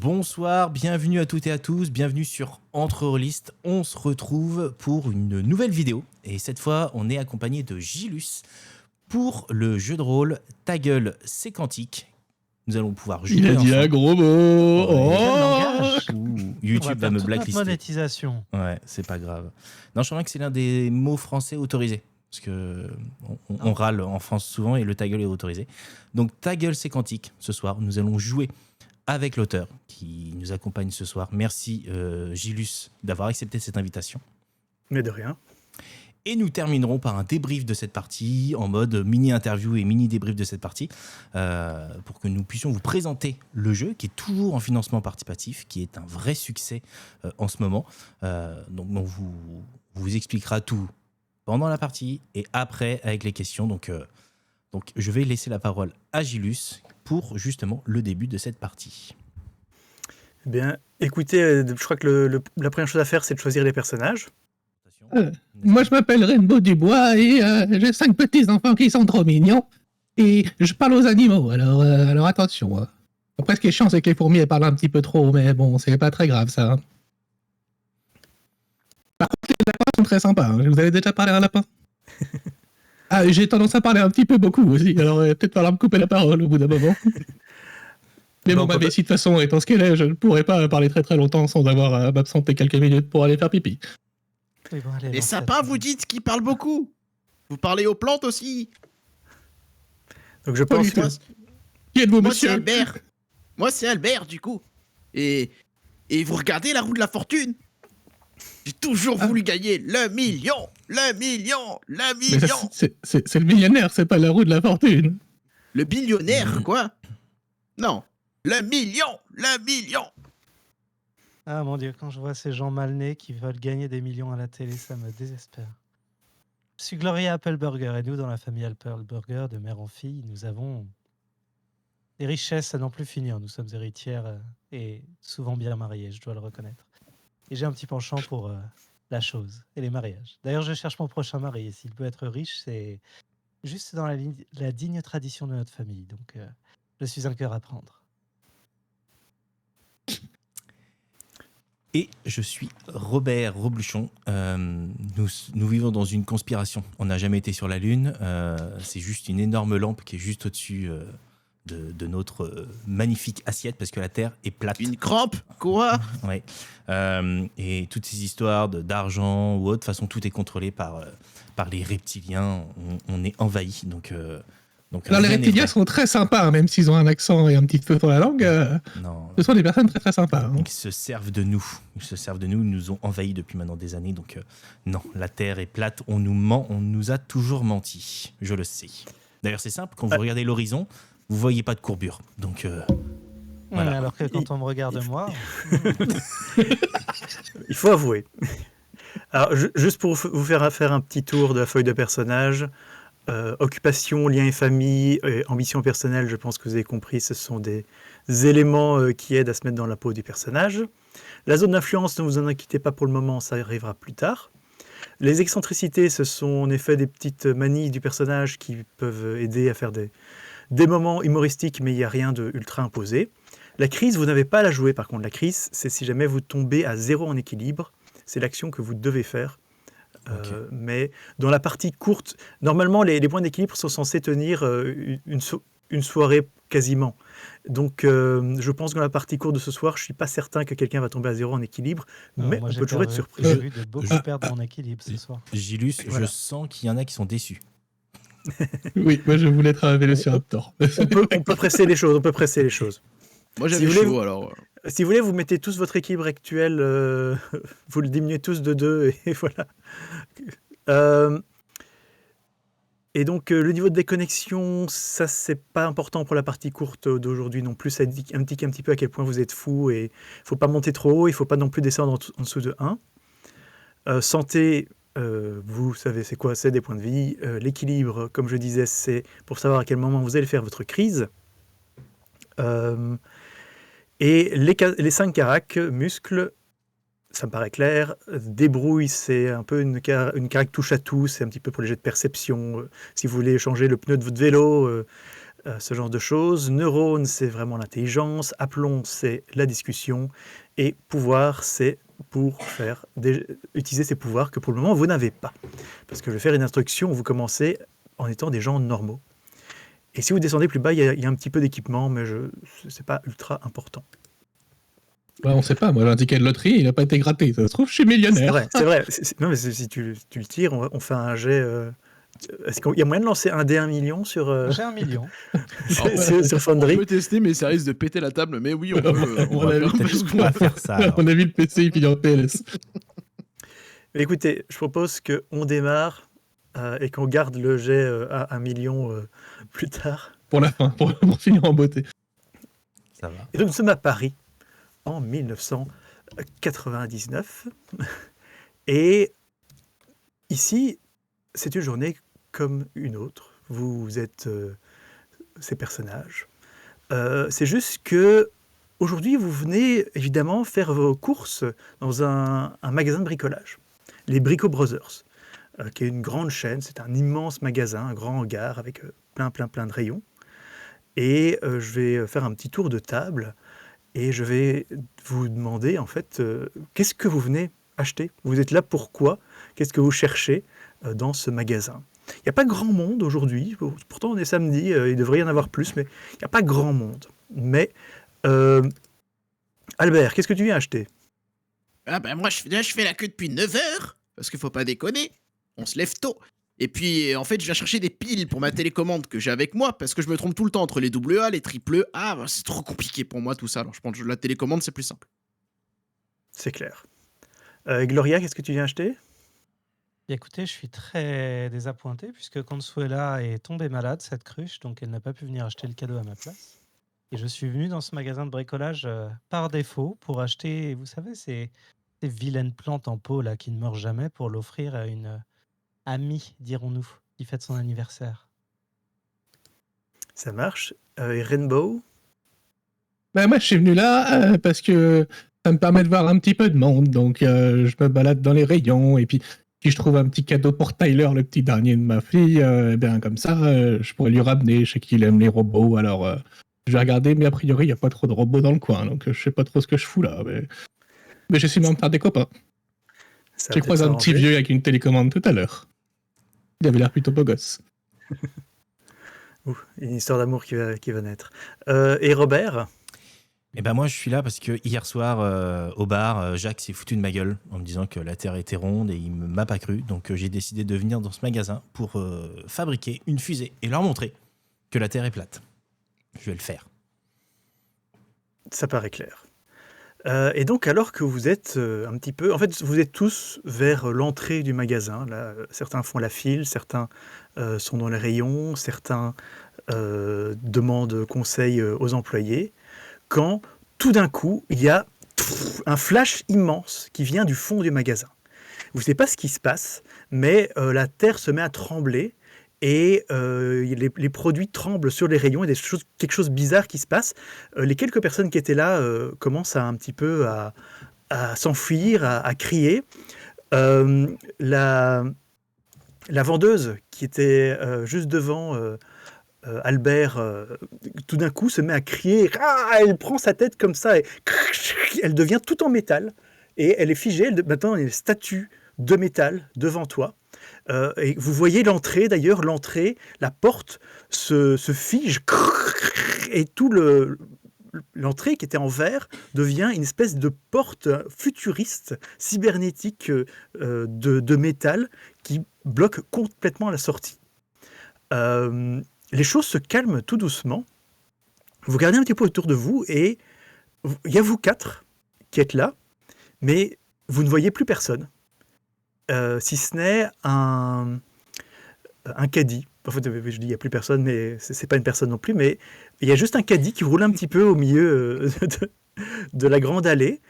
Bonsoir, bienvenue à toutes et à tous, bienvenue sur Entre Rôlistes. On se retrouve pour une nouvelle vidéo et cette fois on est accompagné de Gilus pour le jeu de rôle Ta gueule, c'est quantique. Nous allons pouvoir jouer. Il a dit un gros mot. YouTube va me blacklister. Monétisation. Ouais, c'est pas grave. Non, je crois que c'est l'un des mots français autorisés. Parce que on râle en France souvent et le ta gueule est autorisé. Donc Ta gueule, c'est quantique. Ce soir, nous allons jouer avec l'auteur qui nous accompagne ce soir. Merci Gilus d'avoir accepté cette invitation. Mais de rien. Et nous terminerons par un débrief de cette partie, en mode mini-interview et mini-débrief de cette partie, pour que nous puissions vous présenter le jeu, qui est toujours en financement participatif, qui est un vrai succès en ce moment. Donc on vous expliquera tout pendant la partie et après avec les questions. Donc je vais laisser la parole à Gilus pour justement le début de cette partie. Eh bien, écoutez, je crois que la première chose à faire, c'est de choisir les personnages. Moi, je m'appelle Rainbow Dubois et j'ai 5 petits-enfants qui sont trop mignons. Et je parle aux animaux, alors attention. Après, ce qui est chiant, c'est que les fourmis, elles parlent un petit peu trop, mais bon, c'est pas très grave, ça. Par contre, les lapins sont très sympas. Hein. Vous avez déjà parlé à un lapin? J'ai tendance à parler un petit peu beaucoup aussi, alors peut-être falloir me couper la parole au bout d'un moment. Mais bon, ma vessie, de toute façon, étant ce qu'elle est, je ne pourrais pas parler très très longtemps sans avoir à m'absenter quelques minutes pour aller faire pipi. Oui, bon, allez, Les sapins, vous dites qu'ils parlent beaucoup. Vous parlez aux plantes aussi. Donc je pense que... Qui êtes-vous, Moi, c'est monsieur? Albert. Moi, c'est Albert, du coup. Et vous regardez la roue de la fortune. J'ai toujours voulu gagner le million. Le million. Le Mais million. c'est le millionnaire, c'est pas la roue de la fortune. Le billionnaire, quoi. Non. Le million. Le million. Ah mon dieu, quand je vois ces gens mal nés qui veulent gagner des millions à la télé, ça me désespère. Je suis Gloria Appleburger et nous, dans la famille Appleburger, de mère en fille, nous avons des richesses à n'en plus finir. Nous sommes héritières et souvent bien mariées, je dois le reconnaître. Et j'ai un petit penchant pour la chose et les mariages. D'ailleurs, je cherche mon prochain mari et s'il peut être riche, c'est juste dans la digne tradition de notre famille. Donc, je suis un cœur à prendre. Et je suis Robert Robluchon. Nous vivons dans une conspiration. On n'a jamais été sur la Lune. C'est juste une énorme lampe qui est juste au-dessus de notre magnifique assiette parce que la Terre est plate. Une crampe, quoi. Ouais. Et toutes ces histoires d'argent ou autre, de toute façon, tout est contrôlé par les reptiliens. On est envahi. Donc Alors les reptiliens sont très sympas, hein, même s'ils ont un accent et un petit feu sur la langue. Non. Ce sont des personnes très très sympas. Hein. Ils se servent de nous. Ils nous ont envahis depuis maintenant des années. Donc non, la Terre est plate. On nous ment. On nous a toujours menti. Je le sais. D'ailleurs, c'est simple. Quand vous regardez l'horizon, vous voyez pas de courbure. Donc voilà. Alors que quand on me regarde moi... Il faut avouer. Alors, juste pour vous faire un petit tour de la feuille de personnage, occupation, lien et famille, ambition personnelle, je pense que vous avez compris, ce sont des éléments qui aident à se mettre dans la peau du personnage. La zone d'influence, ne vous en inquiétez pas pour le moment, ça arrivera plus tard. Les excentricités, ce sont en effet des petites manies du personnage qui peuvent aider à faire des moments humoristiques, mais il n'y a rien de ultra imposé. La crise, vous n'avez pas à la jouer par contre. La crise, c'est si jamais vous tombez à 0 en équilibre, c'est l'action que vous devez faire. Okay. Mais dans la partie courte, normalement les points d'équilibre sont censés tenir une soirée quasiment. Donc je pense que dans la partie courte de ce soir, je ne suis pas certain que quelqu'un va tomber à 0 en équilibre, mais on peut toujours être surpris. J'ai vu de beaucoup perdre mon équilibre ce soir. Gilus, voilà. Je sens qu'il y en a qui sont déçus. Oui, moi je voulais être un vélociraptor. on peut presser les choses. Moi j'avais chaud alors. Si vous voulez, vous mettez tous votre équilibre actuel, vous le diminuez tous de 2 et voilà. Et donc le niveau de déconnexion, ça c'est pas important pour la partie courte d'aujourd'hui non plus. Ça indique un petit peu à quel point vous êtes fou et il faut pas monter trop haut, il faut pas non plus descendre en dessous de 1. Santé, vous savez c'est quoi, c'est des points de vie. L'équilibre, comme je disais, c'est pour savoir à quel moment vous allez faire votre crise. Et les 5 caracs, muscles, ça me paraît clair. Débrouille, c'est un peu une carac touche à tout, c'est un petit peu pour les jets de perception. Si vous voulez changer le pneu de votre vélo, ce genre de choses. Neurones, c'est vraiment l'intelligence. Aplomb, c'est la discussion. Et pouvoir, c'est pour utiliser ces pouvoirs que pour le moment, vous n'avez pas. Parce que je vais faire une instruction où vous commencez en étant des gens normaux. Et si vous descendez plus bas, il y a un petit peu d'équipement, mais c'est pas ultra important. Bah, on sait pas, moi, un ticket de loterie, il n'a pas été gratté. Ça se trouve, je suis millionnaire. C'est vrai. Non, mais si tu le tires, on fait un jet. Est-ce qu'il y a moyen de lancer un dé 1 million sur, J'ai 1 million. sur On Foundry? peut tester, mais ça risque de péter la table. Mais oui, on peut. On On va a faire vu. ce On qu'on va va faire. faire ça. alors. On a vu le PC, il finit en PLS. Écoutez, je propose qu'on démarre et qu'on garde le jet à 1 million plus tard. Pour la fin, pour finir en beauté. Ça va. Et donc nous sommes à Paris en 1999. Et ici, c'est une journée comme une autre. Vous êtes ces personnages. C'est juste que aujourd'hui, vous venez évidemment faire vos courses dans un magasin de bricolage, les Brico Brothers, qui est une grande chaîne. C'est un immense magasin, un grand hangar avec plein de rayons. Et je vais faire un petit tour de table et je vais vous demander en fait qu'est-ce que vous venez acheter? Vous êtes là pourquoi? Qu'est-ce que vous cherchez dans ce magasin? Il n'y a pas grand monde aujourd'hui, pourtant on est samedi, il devrait y en avoir plus, mais il n'y a pas grand monde. Mais Albert, qu'est-ce que tu viens acheter? Ah ben moi, je fais la queue depuis 9 heures, parce qu'il faut pas déconner, on se lève tôt. Et puis, en fait, je viens chercher des piles pour ma télécommande que j'ai avec moi, parce que je me trompe tout le temps entre les AA, les AAA. Bah, c'est trop compliqué pour moi tout ça, alors je pense que la télécommande, c'est plus simple. C'est clair. Gloria, qu'est-ce que tu viens acheter? Écoutez, je suis très désappointé puisque Consuela est tombée malade, cette cruche, donc elle n'a pas pu venir acheter le cadeau à ma place. Et je suis venu dans ce magasin de bricolage par défaut pour acheter, vous savez, ces vilaines plantes en pot là qui ne meurent jamais pour l'offrir à une amie, dirons-nous, qui fête son anniversaire. Ça marche. Et Rainbow? Bah, moi, je suis venu là parce que ça me permet de voir un petit peu de monde. Donc, je me balade dans les rayons. Et puis, si je trouve un petit cadeau pour Tyler, le petit dernier de ma fille, eh bien, comme ça, je pourrais lui ramener. Je sais qu'il aime les robots. Alors, je vais regarder. Mais a priori, il n'y a pas trop de robots dans le coin. Donc, je sais pas trop ce que je fous là. Mais j'essaie de me faire des copains. Ça va J'ai peut-être croisé un petit s'arranger. vieux avec une télécommande tout à l'heure. Il avait l'air plutôt beau gosse. Ouh, une histoire d'amour qui va naître. Et Robert? Et ben moi je suis là parce que hier soir au bar, Jacques s'est foutu de ma gueule en me disant que la Terre était ronde et il m'a pas cru. Donc j'ai décidé de venir dans ce magasin pour fabriquer une fusée et leur montrer que la Terre est plate. Je vais le faire. Ça paraît clair. Et donc, alors que vous êtes un petit peu... En fait, vous êtes tous vers l'entrée du magasin. Là, certains font la file, certains sont dans les rayons, certains demandent conseil aux employés. Quand, tout d'un coup, il y a un flash immense qui vient du fond du magasin. Vous ne savez pas ce qui se passe, mais la terre se met à trembler et les produits tremblent sur les rayons et quelque chose de bizarre qui se passe. Les quelques personnes qui étaient là commencent un petit peu à s'enfuir, à crier. La vendeuse qui était juste devant Albert, tout d'un coup se met à crier. Ah, elle prend sa tête comme ça et elle devient tout en métal et elle est figée. Maintenant, il y a une statue de métal devant toi. Et vous voyez l'entrée, d'ailleurs, la porte se fige et tout l'entrée qui était en verre devient une espèce de porte futuriste, cybernétique de métal qui bloque complètement la sortie. Les choses se calment tout doucement. Vous regardez un petit peu autour de vous et il y a vous quatre qui êtes là, mais vous ne voyez plus personne. Si ce n'est un caddie. En fait, je dis il n'y a plus personne, mais c'est pas une personne non plus, mais il y a juste un caddie qui roule un petit peu au milieu de la grande allée,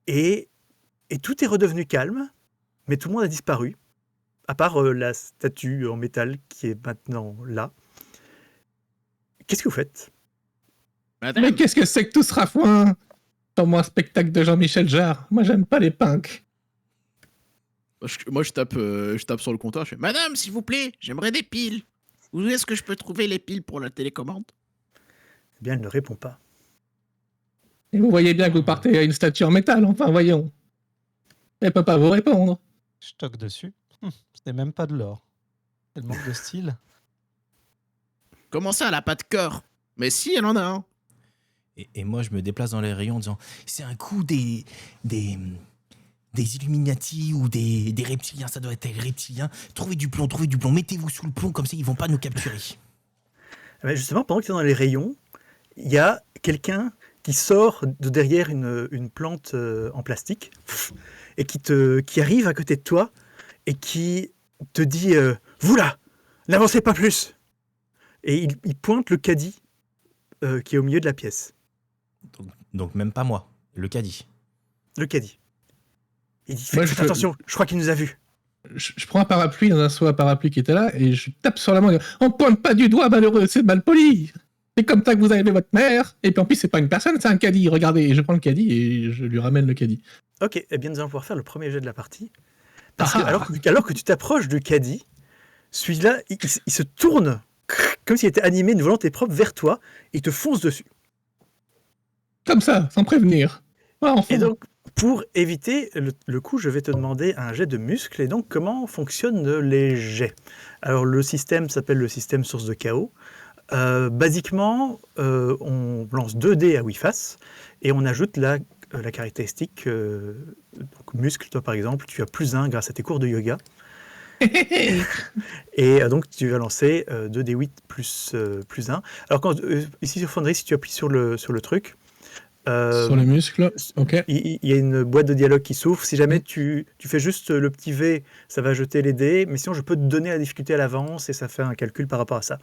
et tout est redevenu calme, mais tout le monde a disparu, à part la statue en métal qui est maintenant là. Qu'est-ce que vous faites? Madame, Mais qu'est-ce que c'est que tout ce rafouin? Dans un spectacle de Jean-Michel Jarre. Moi, j'aime pas les punks. Moi, je tape sur le comptoir. Je fais, Madame, s'il vous plaît, j'aimerais des piles. Où est-ce que je peux trouver les piles pour la télécommande? Eh bien, elle ne répond pas. Et vous voyez bien que vous partez à une statue en métal, enfin, voyons. Elle peut pas vous répondre. Je toque dessus. Ce n'est même pas de l'or. Elle manque de style. Comment ça, elle a pas de cœur? Mais si, elle en a un. Et moi, je me déplace dans les rayons en disant c'est un coup des Illuminati ou des reptiliens, ça doit être des reptiliens. Trouvez du plomb, mettez-vous sous le plomb, comme ça ils vont pas nous capturer. Mais justement, pendant que tu es dans les rayons, il y a quelqu'un qui sort de derrière une plante en plastique et qui arrive à côté de toi et qui te dit vous là, n'avancez pas plus. Et il pointe le caddie qui est au milieu de la pièce. Donc même pas moi, le caddie. Le caddie. Il dit Moi, faites attention, je crois qu'il nous a vus. Je prends un parapluie dans un seau à parapluie qui était là et je tape sur la main. On pointe pas du doigt, malheureux, c'est mal poli. C'est comme ça que vous avez fait votre mère. Et puis en plus, c'est pas une personne, c'est un caddie. Regardez, et je prends le caddie et je lui ramène le caddie. Ok, eh bien nous allons pouvoir faire le premier jet de la partie. Parce que alors que tu t'approches du caddie, celui-là, il se tourne comme s'il était animé d'une volonté propre vers toi et il te fonce dessus. Comme ça, sans prévenir. Ah, enfin. Et donc, pour éviter le coup, je vais te demander un jet de muscles. Et donc, comment fonctionnent les jets? Alors, le système s'appelle le système source de chaos. Basiquement, on lance 2 dés à 8 faces et on ajoute la caractéristique donc muscle. Toi, par exemple, tu as +1 grâce à tes cours de yoga. Et donc, tu vas lancer 2d8 plus 1. Alors, ici sur Foundry, si tu appuies sur le truc, sur les muscles, ok. il y a une boîte de dialogue qui s'ouvre. Si jamais tu fais juste le petit V, ça va jeter les dés. Mais sinon, je peux te donner la difficulté à l'avance et ça fait un calcul par rapport à ça.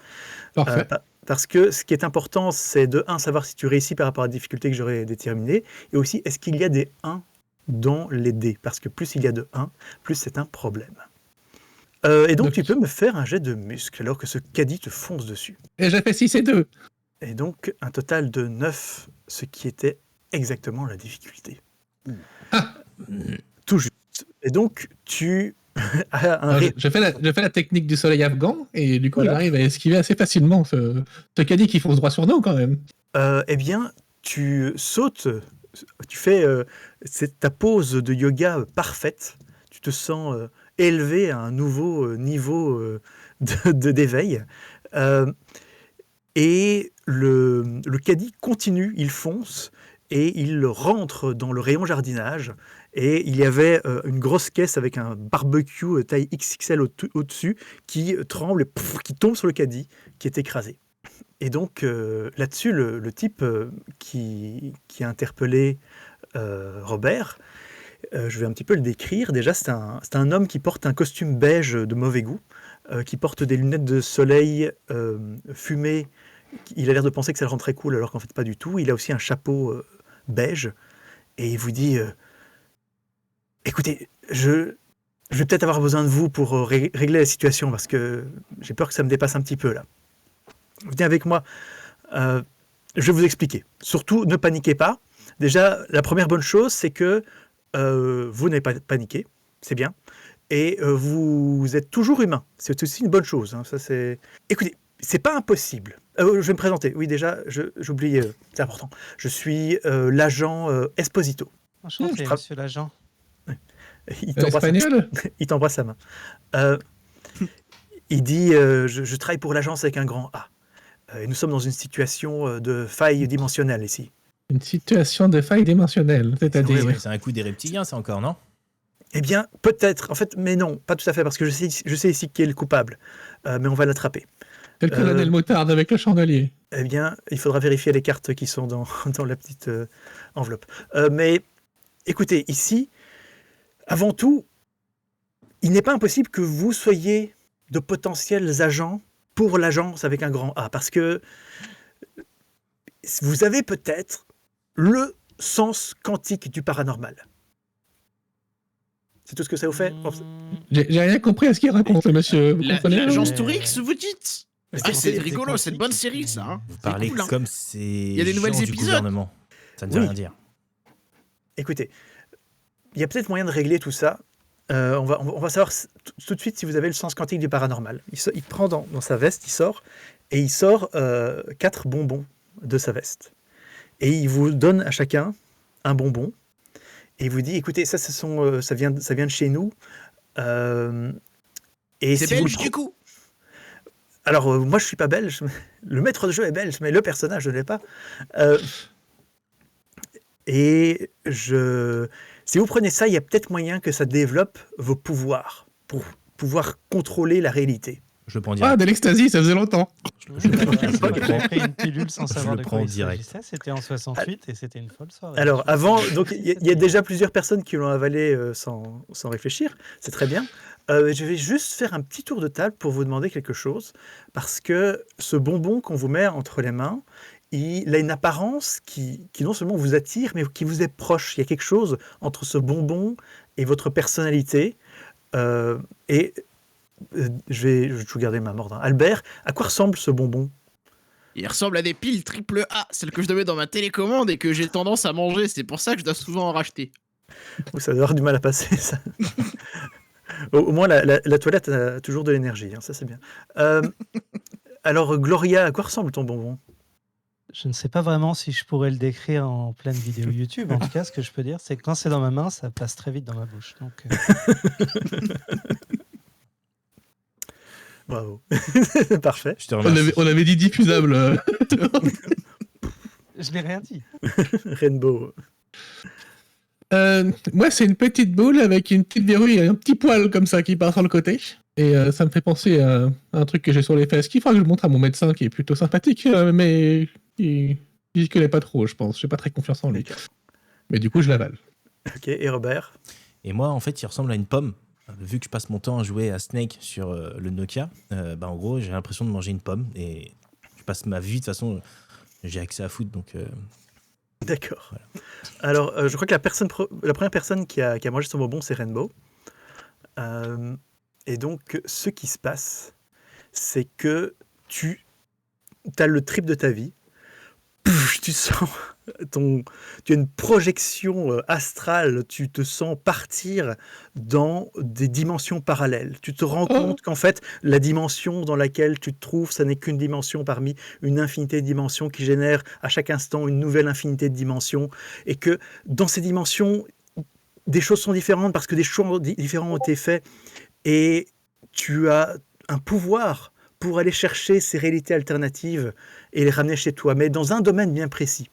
Parfait. Parce que ce qui est important, c'est de 1, savoir si tu réussis par rapport à la difficulté que j'aurais déterminée. Et aussi, est-ce qu'il y a des 1 dans les dés? Parce que plus il y a de 1, plus c'est un problème. Et donc, tu peux me faire un jet de muscle alors que ce caddie te fonce dessus. Et j'ai fait 6 et 2. Et donc, un total de 9, ce qui était exactement la difficulté. Tout juste. Et donc, tu as un... Je fais la technique du soleil afghan, et du coup, Voilà. j'arrive à esquiver assez facilement ce caddie qui fonce droit sur nous, quand même. eh bien, tu sautes, tu fais c'est ta pose de yoga parfaite. Tu te sens élevé à un nouveau niveau d'éveil. Et le caddie continue, il fonce et il rentre dans le rayon jardinage. Et il y avait une grosse caisse avec un barbecue taille XXL au-dessus qui tremble et qui tombe sur le caddie qui est écrasé. Et donc là-dessus, le type qui a interpellé Robert, je vais un petit peu le décrire. Déjà, c'est un homme qui porte un costume beige de mauvais goût, qui porte des lunettes de soleil fumées. Il a l'air de penser que ça le rend très cool, alors qu'en fait, pas du tout. Il a aussi un chapeau beige. Et il vous dit écoutez, je vais peut-être avoir besoin de vous pour régler la situation, parce que j'ai peur que ça me dépasse un petit peu, là. Venez avec moi. Je vais vous expliquer. Surtout, ne paniquez pas. Déjà, la première bonne chose, c'est que vous n'avez pas paniqué. C'est bien. Et vous êtes toujours humain. C'est aussi une bonne chose. Hein. Ça, c'est... Écoutez, c'est pas impossible. Je vais me présenter. Oui, déjà, j'oublie, c'est important. Je suis l'agent Esposito. Enchanté, monsieur l'agent. Il t'embrasse la main. Il dit je travaille pour l'agence avec un grand A. Et nous sommes dans une situation de faille dimensionnelle ici. Une situation de faille dimensionnelle, c'est-à-dire... Oui, c'est un coup des reptiliens, ça encore, non? Eh bien, peut-être. En fait, mais non, pas tout à fait, parce que je sais ici qui est le coupable. Mais on va l'attraper. C'est le colonel Moutarde avec le chandelier. Eh bien, il faudra vérifier les cartes qui sont dans la petite enveloppe. Mais écoutez, ici, avant tout, il n'est pas impossible que vous soyez de potentiels agents pour l'agence avec un grand A, parce que vous avez peut-être le sens quantique du paranormal. C'est tout ce que ça vous fait? J'ai rien compris à ce qu'il raconte, monsieur. Vous comprenez? L'agence Tourix, vous dites? Mais Ah, c'est des rigolo, c'est une bonne quantiques, série, ça. Hein. Vous C'est parlez cool, hein. comme c'est. Il y a des nouvelles épisodes. Gouvernement. Ça ne veut Oui. rien dire. Écoutez, il y a peut-être moyen de régler tout ça. on va savoir tout de suite si vous avez le sens quantique du paranormal. Il prend dans sa veste, il sort 4 bonbons de sa veste. Et il vous donne à chacun un bonbon. Et il vous dit, écoutez, ça vient de chez nous. Et C'est si vous belge du coup. Alors, moi, je suis pas belge. Le maître de jeu est belge, mais le personnage ne l'est pas. Si vous prenez ça, il y a peut-être moyen que ça développe vos pouvoirs pour pouvoir contrôler la réalité. Je le prends Ah, direct. de l'ecstasy, ça faisait longtemps. Je le prends J'ai pris une pilule sans savoir le de prends quoi il direct. s'agissait. C'était en 68 et c'était une folle soirée. Alors, avant, donc il y a déjà plusieurs personnes qui l'ont avalé sans réfléchir. C'est très bien. Je vais juste faire un petit tour de table pour vous demander quelque chose. Parce que ce bonbon qu'on vous met entre les mains, il a une apparence qui non seulement vous attire, mais qui vous est proche. Il y a quelque chose entre ce bonbon et votre personnalité. Je vais tout garder ma mordre. Albert, à quoi ressemble ce bonbon? Il ressemble à des piles triple A, celles que je devais dans ma télécommande et que j'ai tendance à manger. C'est pour ça que je dois souvent en racheter. Ça doit avoir du mal à passer, ça. Au moins, la toilette a toujours de l'énergie, hein, ça c'est bien. Alors, Gloria, à quoi ressemble ton bonbon? Je ne sais pas vraiment si je pourrais le décrire en pleine vidéo YouTube. En tout cas, ce que je peux dire, c'est que quand c'est dans ma main, ça passe très vite dans ma bouche. Donc, Bravo. Parfait. Je te remercie. On avait dit diffusable. je n'ai rien dit. Rainbow. Moi, c'est une petite boule avec une petite verrouille et un petit poil comme ça qui part sur le côté. Et ça me fait penser à un truc que j'ai sur les fesses, qu'il faudra que je montre à mon médecin, qui est plutôt sympathique, mais il ne connaît pas trop, je pense. J'ai pas très confiance en lui. Mais du coup, je l'avale. Ok, et Robert? Et moi, en fait, il ressemble à une pomme. Vu que je passe mon temps à jouer à Snake sur le Nokia, en gros, j'ai l'impression de manger une pomme. Et je passe ma vie, de toute façon, j'ai accès à foot, donc... D'accord. Voilà. Alors, je crois que la première personne qui a mangé son bonbon, c'est Rainbow. Et donc, ce qui se passe, c'est que tu as le trip de ta vie. Tu sens tu as une projection astrale, tu te sens partir dans des dimensions parallèles. Tu te rends compte qu'en fait, la dimension dans laquelle tu te trouves, ça n'est qu'une dimension parmi une infinité de dimensions qui génèrent à chaque instant une nouvelle infinité de dimensions, et que dans ces dimensions, des choses sont différentes parce que des choix différents ont été faits, et tu as un pouvoir pour aller chercher ces réalités alternatives et les ramener chez toi, mais dans un domaine bien précis.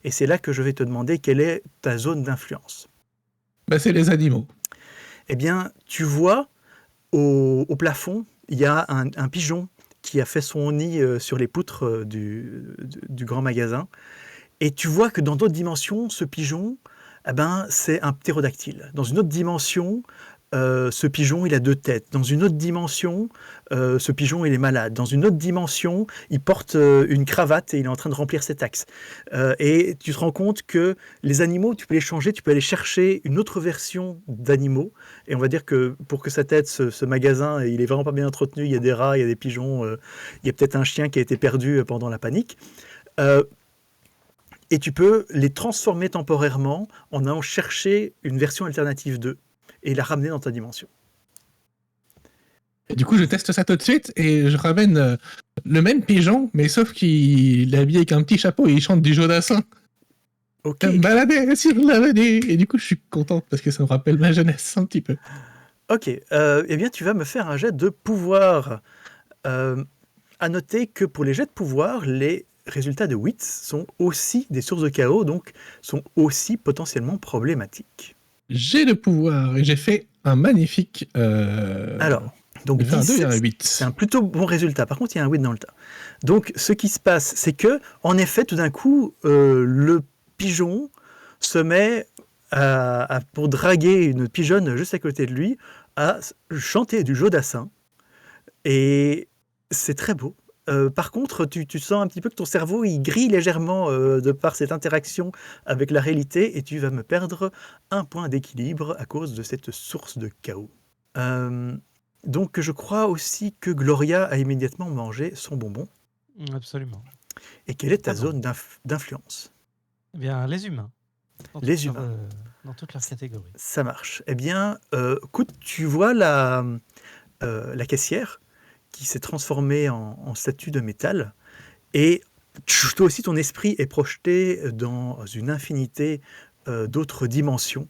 Et c'est là que je vais te demander quelle est ta zone d'influence. C'est les animaux. Eh bien, tu vois, au plafond, il y a un pigeon qui a fait son nid sur les poutres du grand magasin. Et tu vois que dans d'autres dimensions, ce pigeon, c'est un ptérodactyle. Dans une autre dimension, ce pigeon, il a 2 têtes. Dans une autre dimension, ce pigeon, il est malade. Dans une autre dimension, il porte une cravate et il est en train de remplir ses taxes. Et tu te rends compte que les animaux, tu peux les changer, tu peux aller chercher une autre version d'animaux. Et on va dire que pour que sa tête, ce magasin, il est vraiment pas bien entretenu, il y a des rats, il y a des pigeons, il y a peut-être un chien qui a été perdu pendant la panique. Et tu peux les transformer temporairement en allant chercher une version alternative d'eux et la ramener dans ta dimension. Et du coup, je teste ça tout de suite et je ramène le même pigeon, mais sauf qu'il est habillé avec un petit chapeau et il chante du Jodassin. Ok. Me balader sur l'avenue. Et du coup, je suis contente parce que ça me rappelle ma jeunesse un petit peu. Ok. Eh bien, tu vas me faire un jet de pouvoir. À noter que pour les jets de pouvoir, les résultats de Wits sont aussi des sources de chaos, donc sont aussi potentiellement problématiques. J'ai le pouvoir et j'ai fait un magnifique. Alors, donc j'ai fait un 10, 2 et un 8. c'est un plutôt bon résultat. Par contre, il y a un 8 dans le tas. Donc, ce qui se passe, c'est que, en effet, tout d'un coup, le pigeon se met pour draguer une pigeonne juste à côté de lui, à chanter du Jodassin. Et c'est très beau. Par contre, tu sens un petit peu que ton cerveau il grille légèrement de par cette interaction avec la réalité, et tu vas me perdre un point d'équilibre à cause de cette source de chaos. Donc je crois aussi que Gloria a immédiatement mangé son bonbon. Absolument. Et quelle est ta Ah bon. zone d'influence? Eh bien, les humains. Les humains. toutes leurs catégories. Ça marche. Eh bien, écoute, tu vois la caissière qui s'est transformée en statue de métal et toi aussi, ton esprit est projeté dans une infinité d'autres dimensions.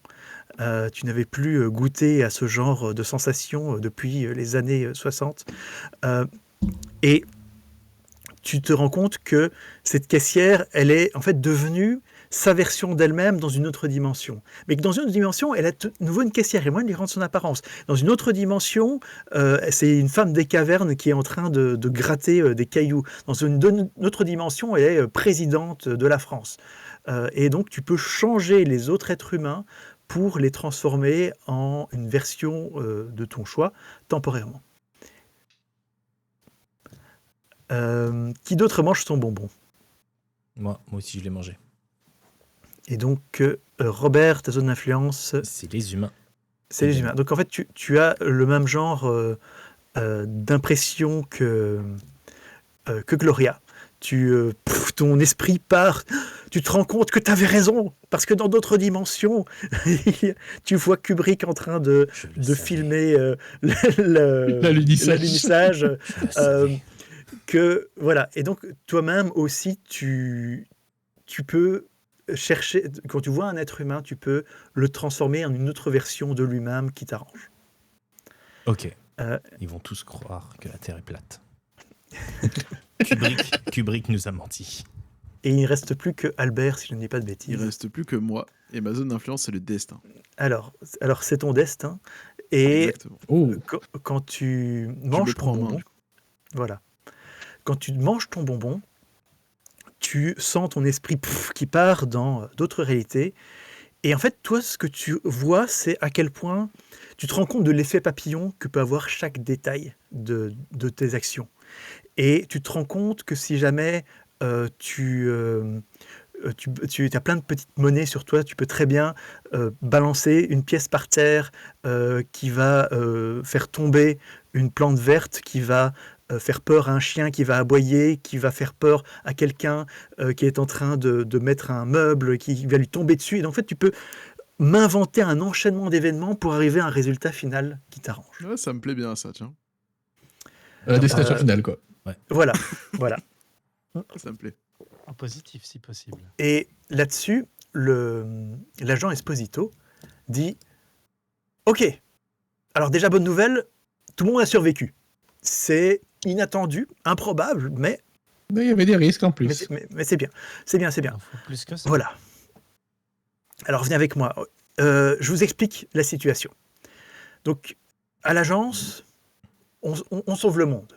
Tu n'avais plus goûté à ce genre de sensations depuis les années 60. Et tu te rends compte que cette caissière, elle est en fait devenue sa version d'elle-même dans une autre dimension. Mais que dans une autre dimension, elle a de nouveau une caissière, et moins lui rendre son apparence. Dans une autre dimension, c'est une femme des cavernes qui est en train de gratter des cailloux. Dans une autre dimension, elle est présidente de la France. Et donc, tu peux changer les autres êtres humains pour les transformer en une version de ton choix, temporairement. Qui d'autre mange son bonbon? Moi aussi, je l'ai mangé. Et donc, Robert, ta zone d'influence, C'est les humains. c'est les humains. Donc, en fait, tu as le même genre d'impression que Gloria. Ton esprit part, tu te rends compte que tu avais raison, parce que dans d'autres dimensions, tu vois Kubrick en train de filmer l'alunissage. Je le savais. Que voilà, et donc toi-même aussi tu peux chercher, quand tu vois un être humain, tu peux le transformer en une autre version de lui-même qui t'arrange. Ok. Euh, Ils vont tous croire que la Terre est plate. Kubrick nous a menti. Et il ne reste plus que Albert, si je ne dis pas de Il bêtises. reste plus que moi. Et ma zone d'influence, c'est le destin. Alors c'est ton destin, et Exactement. Oh, quand tu Je manges le ton prends en main. bonbon, voilà, quand tu manges ton bonbon, tu sens ton esprit qui part dans d'autres réalités. Et en fait, toi, ce que tu vois, c'est à quel point tu te rends compte de l'effet papillon que peut avoir chaque détail de tes actions. Et tu te rends compte que si jamais tu as plein de petites monnaies sur toi, tu peux très bien balancer une pièce par terre qui va faire tomber une plante verte, qui va faire peur à un chien qui va aboyer, qui va faire peur à quelqu'un qui est en train de mettre un meuble, qui va lui tomber dessus. Et donc, en fait, tu peux m'inventer un enchaînement d'événements pour arriver à un résultat final qui t'arrange. Ouais, ça me plaît bien, ça, tiens. la destination finale, quoi. Voilà, voilà. Ça me plaît. En positif, si possible. Et là-dessus, l'agent Esposito dit « Ok, alors déjà, bonne nouvelle, tout le monde a survécu. C'est inattendu, improbable, mais Mais il y avait des risques en plus. c'est bien. C'est bien, c'est bien. Il en faut plus que ça. Voilà. Alors, venez avec moi. Je vous explique la situation. Donc, à l'agence, on sauve le monde.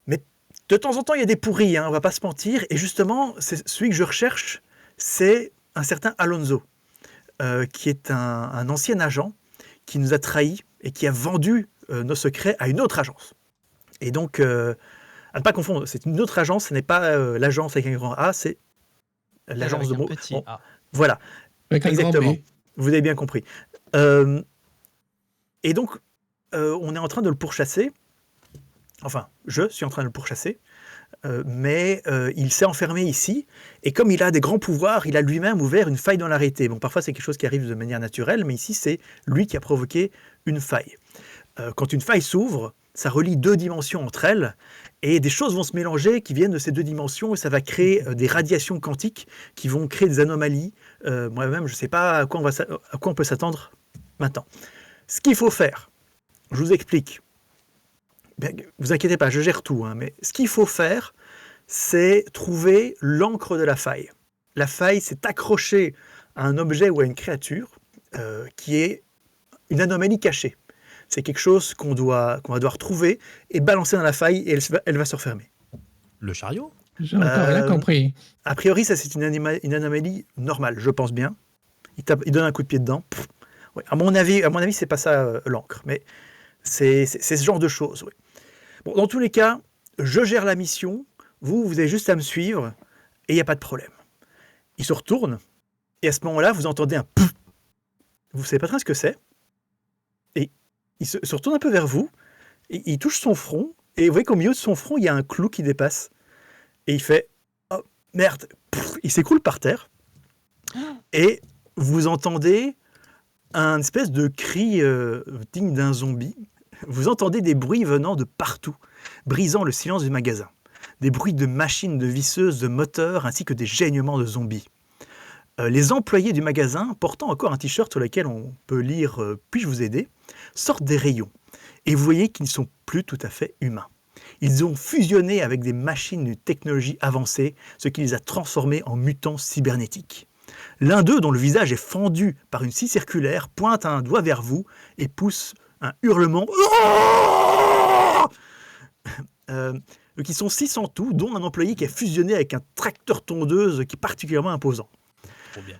Mais de temps en temps, il y a des pourris, hein, on va pas se mentir. Et justement, celui que je recherche, c'est un certain Alonso, qui est un ancien agent qui nous a trahis et qui a vendu nos secrets à une autre agence. Et donc, à ne pas confondre, c'est une autre agence, ce n'est pas l'agence avec un grand A, c'est l'agence de Avec un mots. petit Bon, A. voilà, Avec un grand exactement. B. Vous avez bien compris. Et donc, on est en train de le pourchasser. Enfin, je suis en train de le pourchasser. Mais il s'est enfermé ici. Et comme il a des grands pouvoirs, il a lui-même ouvert une faille dans l'arrêté. Bon, parfois, c'est quelque chose qui arrive de manière naturelle, mais ici, c'est lui qui a provoqué une faille. Quand une faille s'ouvre, ça relie deux dimensions entre elles, et des choses vont se mélanger qui viennent de ces deux dimensions, et ça va créer des radiations quantiques qui vont créer des anomalies. Moi-même, je ne sais pas à quoi on peut s'attendre maintenant. Ce qu'il faut faire, je vous explique. Bien, vous inquiétez pas, je gère tout, hein, mais ce qu'il faut faire, c'est trouver l'encre de la faille. La faille, c'est accrocher à un objet ou à une créature qui est une anomalie cachée. C'est quelque chose qu'on va devoir trouver et balancer dans la faille, et elle va se refermer. Le chariot? J'ai encore rien compris. A priori, ça, c'est une anomalie normale, je pense bien. Il donne un coup de pied dedans. Ouais, à mon avis, c'est pas ça l'encre, mais c'est ce genre de choses. Ouais. Bon, dans tous les cas, je gère la mission. Vous avez juste à me suivre et il n'y a pas de problème. Il se retourne et à ce moment-là, vous entendez un pouf. Vous ne savez pas très ce que c'est. Et il se retourne un peu vers vous. Et il touche son front et vous voyez qu'au milieu de son front, il y a un clou qui dépasse. Et il fait « Oh, merde !» Il s'écroule par terre. Et vous entendez un espèce de cri digne d'un zombie. Vous entendez des bruits venant de partout, brisant le silence du magasin. Des bruits de machines, de visseuses, de moteurs, ainsi que des geignements de zombies. Les employés du magasin, portant encore un t-shirt sur lequel on peut lire « Puis-je vous aider ?», sortent des rayons. Et vous voyez qu'ils ne sont plus tout à fait humains. Ils ont fusionné avec des machines de technologie avancée, ce qui les a transformés en mutants cybernétiques. L'un d'eux, dont le visage est fendu par une scie circulaire, pointe un doigt vers vous et pousse un hurlement. Donc ils sont 6 en tout, dont un employé qui a fusionné avec un tracteur tondeuse qui est particulièrement imposant.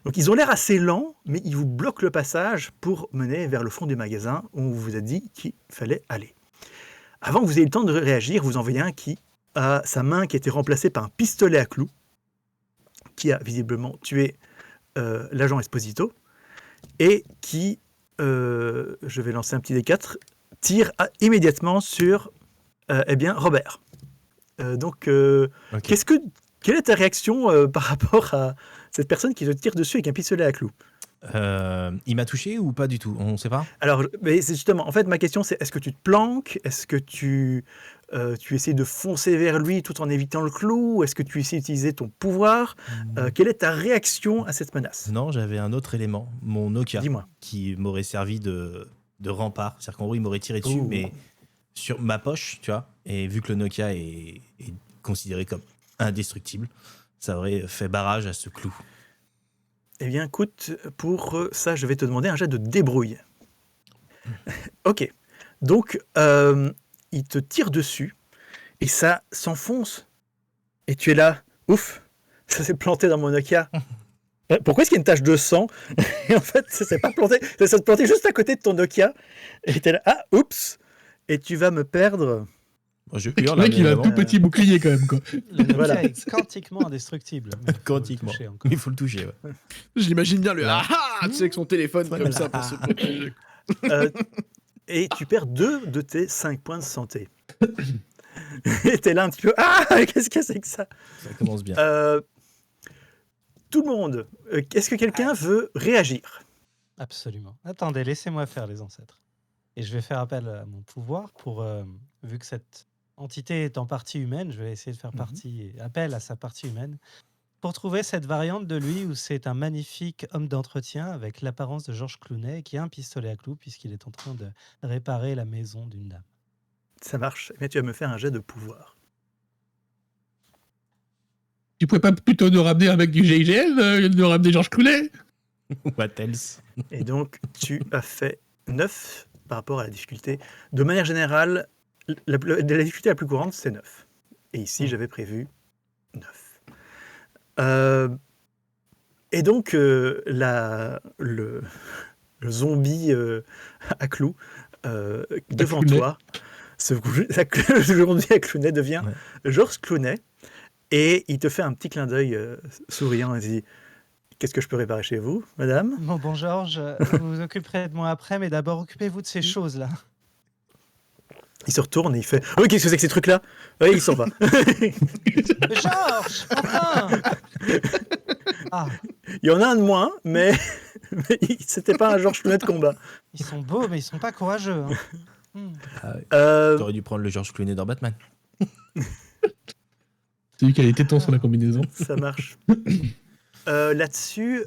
Donc ils ont l'air assez lents, mais ils vous bloquent le passage pour mener vers le fond du magasin où on vous a dit qu'il fallait aller. Avant que vous ayez le temps de réagir, vous en voyez un qui a sa main qui a été remplacée par un pistolet à clous, qui a visiblement tué l'agent Esposito, et qui, je vais lancer un petit D4, tire immédiatement sur Robert. Ok. Quelle est ta réaction par rapport à cette personne qui te tire dessus avec un pistolet à clous? Il m'a touché ou pas du tout? On ne sait pas. Alors, mais c'est justement, en fait, ma question c'est, est-ce que tu te planques? Est-ce que tu essaies de foncer vers lui tout en évitant le clou? Est-ce que tu essaies d'utiliser ton pouvoir? Quelle est ta réaction à cette menace? Non, j'avais un autre élément, mon Nokia, Dis-moi. qui m'aurait servi de rempart. C'est-à-dire qu'en gros, il m'aurait tiré dessus, Ouh. mais sur ma poche, tu vois. Et vu que le Nokia est considéré comme indestructible, ça aurait fait barrage à ce clou. Eh bien, écoute, pour ça, je vais te demander un jet de débrouille. Ok. Donc, il te tire dessus et ça s'enfonce. Et tu es là, ouf, ça s'est planté dans mon Nokia. Pourquoi est-ce qu'il y a une tache de sang? Et en fait, ça s'est pas planté, ça s'est planté juste à côté de ton Nokia. Et tu es là, ah, oups. Et tu vas me perdre. Moi, je Le hurle, mec, il a un évidemment. tout petit bouclier quand même, quoi. Le Nokia Voilà. est quantiquement indestructible. Mais faut le Quantiquement. toucher encore. Il faut le toucher. Ouais. Je l'imagine bien, le ah ah, tu sais, avec son téléphone comme ça pour se protéger. Et tu perds 2 de tes 5 points de santé. Et t'es là un petit peu, ah, qu'est-ce que c'est que ça? Ça commence bien. Tout le monde, est-ce que quelqu'un veut réagir? Absolument. Attendez, laissez-moi faire les ancêtres. Et je vais faire appel à mon pouvoir pour, vu que cette entité est en partie humaine, je vais essayer de faire appel à sa partie humaine pour trouver cette variante de lui où c'est un magnifique homme d'entretien avec l'apparence de Georges Clooney qui a un pistolet à clous puisqu'il est en train de réparer la maison d'une dame. Ça marche, mais tu vas me faire un jet de pouvoir. Tu pouvais pas plutôt nous ramener avec du GIGN, nous ramener Georges Clooney? What else? Et donc, tu as fait 9 par rapport à la difficulté. De manière générale, la difficulté la plus courante, c'est 9. Et ici, j'avais prévu 9. Et donc, le zombie à clous devant Clooney. toi, le zombie à Clooney devient Georges Clooney. Et il te fait un petit clin d'œil souriant et dit « Qu'est-ce que je peux réparer chez vous, madame ?» Bon Georges, vous vous occuperez de moi après, mais d'abord occupez-vous de ces choses-là. Il se retourne et il fait « Oui, qu'est-ce que c'est que ces trucs-là ?» Oui, il s'en va. Georges, enfin Ah, Il y en a un de moins, mais c'était pas un Georges Clooney de combat. ils sont beaux, mais ils sont pas courageux. Hein. T'aurais dû prendre le George Clooney dans Batman. C'est lui qui a les tétons sur la combinaison. Ça marche. Là-dessus,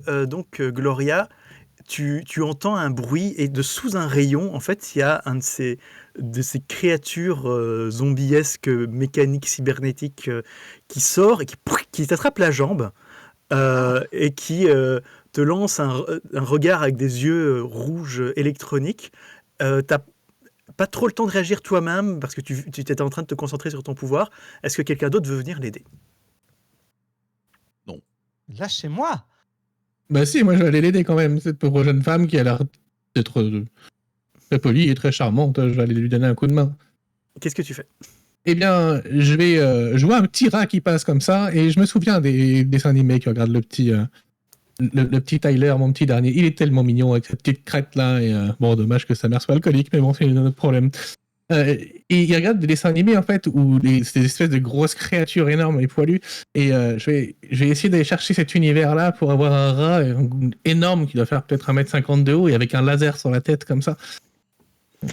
Gloria, tu entends un bruit et de sous un rayon, en fait, il y a un de ces créatures zombiesques, mécaniques, cybernétiques, qui sort et qui t'attrape la jambe et qui te lance un regard avec des yeux rouges électroniques. T'as pas trop le temps de réagir toi-même parce que tu étais en train de te concentrer sur ton pouvoir. Est-ce que quelqu'un d'autre veut venir l'aider? Lâchez-moi. Bah si, moi je vais aller l'aider quand même, cette pauvre jeune femme qui a l'air d'être très polie et très charmante. Je vais aller lui donner un coup de main. Qu'est-ce que tu fais? Eh bien, je vais je vois un petit rat qui passe comme ça, et je me souviens des dessins animés qui regardent le petit Tyler, mon petit dernier. Il est tellement mignon avec cette petite crête là, et bon, dommage que sa mère soit alcoolique, mais bon, c'est un autre problème. Et il regarde des dessins animés en fait où c'est des espèces de grosses créatures énormes et poilues. Et je vais essayer d'aller chercher cet univers-là pour avoir un rat énorme qui doit faire peut-être 1,50 m de haut et avec un laser sur la tête comme ça.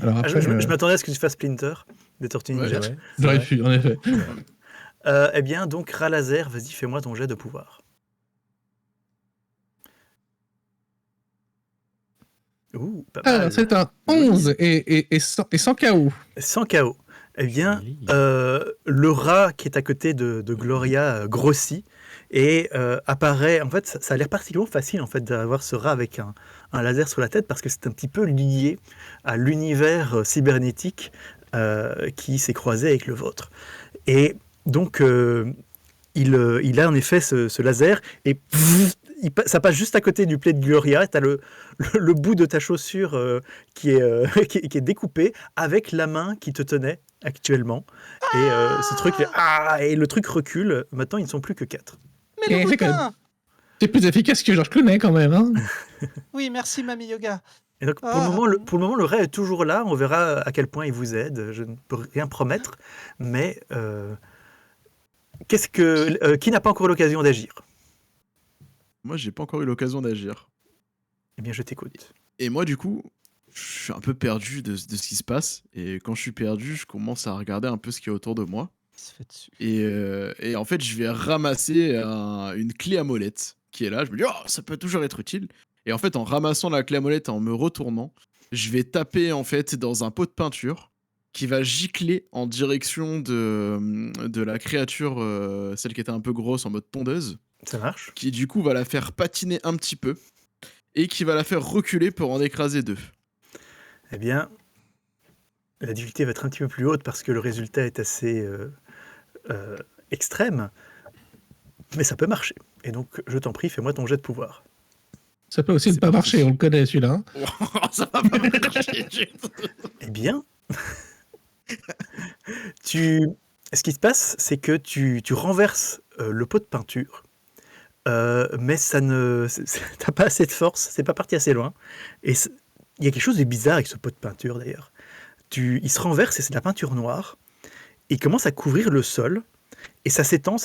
Alors Ah, après, je m'attendais à ce que tu fasses Splinter des Tortues Ouais, Ninja. Ouais, c'est j'aurais vrai. pu, en effet. Eh bien, donc, rat laser, vas-y, fais-moi ton jet de pouvoir. Ouh, pas mal. Alors c'est un 11 et 100 KO. Sans KO. Eh bien, Joli. le rat qui est à côté de Gloria grossit et apparaît. En fait, ça a l'air particulièrement facile en fait d'avoir ce rat avec un laser sur la tête parce que c'est un petit peu lié à l'univers cybernétique qui s'est croisé avec le vôtre. Et donc, il a en effet ce laser et ça passe juste à côté du pied de Gloria. Tu as le bout de ta chaussure qui est découpé avec la main qui te tenait actuellement. Et ce truc, et le truc recule. Maintenant, ils ne sont plus que 4. Mais Et le c'est quand boutin C'est plus efficace que Georges Clooney quand même. Hein. Oui, merci, Mamie Yoga. Et donc, pour le moment, le rat est toujours là. On verra à quel point il vous aide. Je ne peux rien promettre. Mais qui n'a pas encore eu l'occasion d'agir? Moi, j'ai pas encore eu l'occasion d'agir. Eh bien, je t'écoute. Et moi, du coup, je suis un peu perdu de ce qui se passe. Et quand je suis perdu, je commence à regarder un peu ce qu'il y a autour de moi. Il se fait dessus. Et en fait, je vais ramasser une clé à molette qui est là. Je me dis, oh, ça peut toujours être utile. Et en fait, en ramassant la clé à molette, en me retournant, je vais taper en fait dans un pot de peinture qui va gicler en direction de la créature, celle qui était un peu grosse en mode tondeuse, Ça marche? qui du coup va la faire patiner un petit peu et qui va la faire reculer pour en écraser 2. Eh bien, la difficulté va être un petit peu plus haute parce que le résultat est assez extrême. Mais ça peut marcher. Et donc, je t'en prie, fais-moi ton jet de pouvoir. Ça peut aussi ne C'est pas parti. marcher, on le connaît celui-là. Hein. Ça va pas marcher. Eh bien, ce qui se passe, c'est que tu renverses le pot de peinture, mais t'as pas assez de force, c'est pas parti assez loin. Et il y a quelque chose de bizarre avec ce pot de peinture d'ailleurs. Il se renverse et c'est de la peinture noire. Il commence à couvrir le sol. Et ça s'étend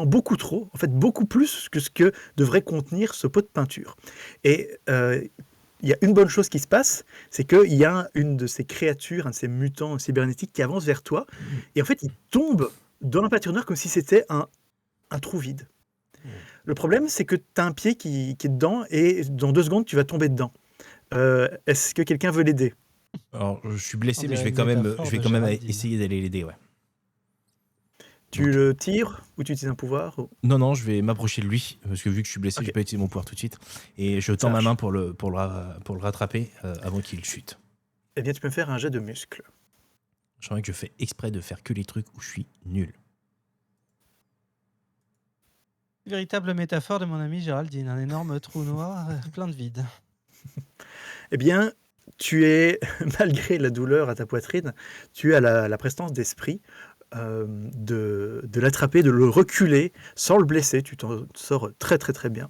beaucoup trop, en fait beaucoup plus que ce que devrait contenir ce pot de peinture. Et il y a une bonne chose qui se passe, c'est qu'il y a une de ces créatures, un de ces mutants cybernétiques qui avance vers toi, et en fait il tombe dans la peinture noire comme si c'était un trou vide. Le problème, c'est que tu as un pied qui est dedans, et dans 2 secondes, tu vas tomber dedans. Est-ce que quelqu'un veut l'aider? Alors, je suis blessé, On mais je dirait vais quand une même, métaphore je vais de quand même Géraldine. essayer d'aller l'aider, ouais. Tu le tires ou tu utilises un pouvoir ou- Non, non, je vais m'approcher de lui, parce que vu que je suis blessé, Ok. je vais pas utiliser mon pouvoir tout de suite. Et je tends ma marche. main pour le rattraper avant qu'il chute. Eh bien, tu peux me faire un jet de muscle. Je sens que je fais exprès de faire que les trucs où je suis nul. Véritable métaphore de mon ami Géraldine, un énorme trou noir plein de vide. Eh bien, tu es, malgré la douleur à ta poitrine, tu as la prestance d'esprit de l'attraper, de le reculer sans le blesser. Tu t'en sors très très très bien.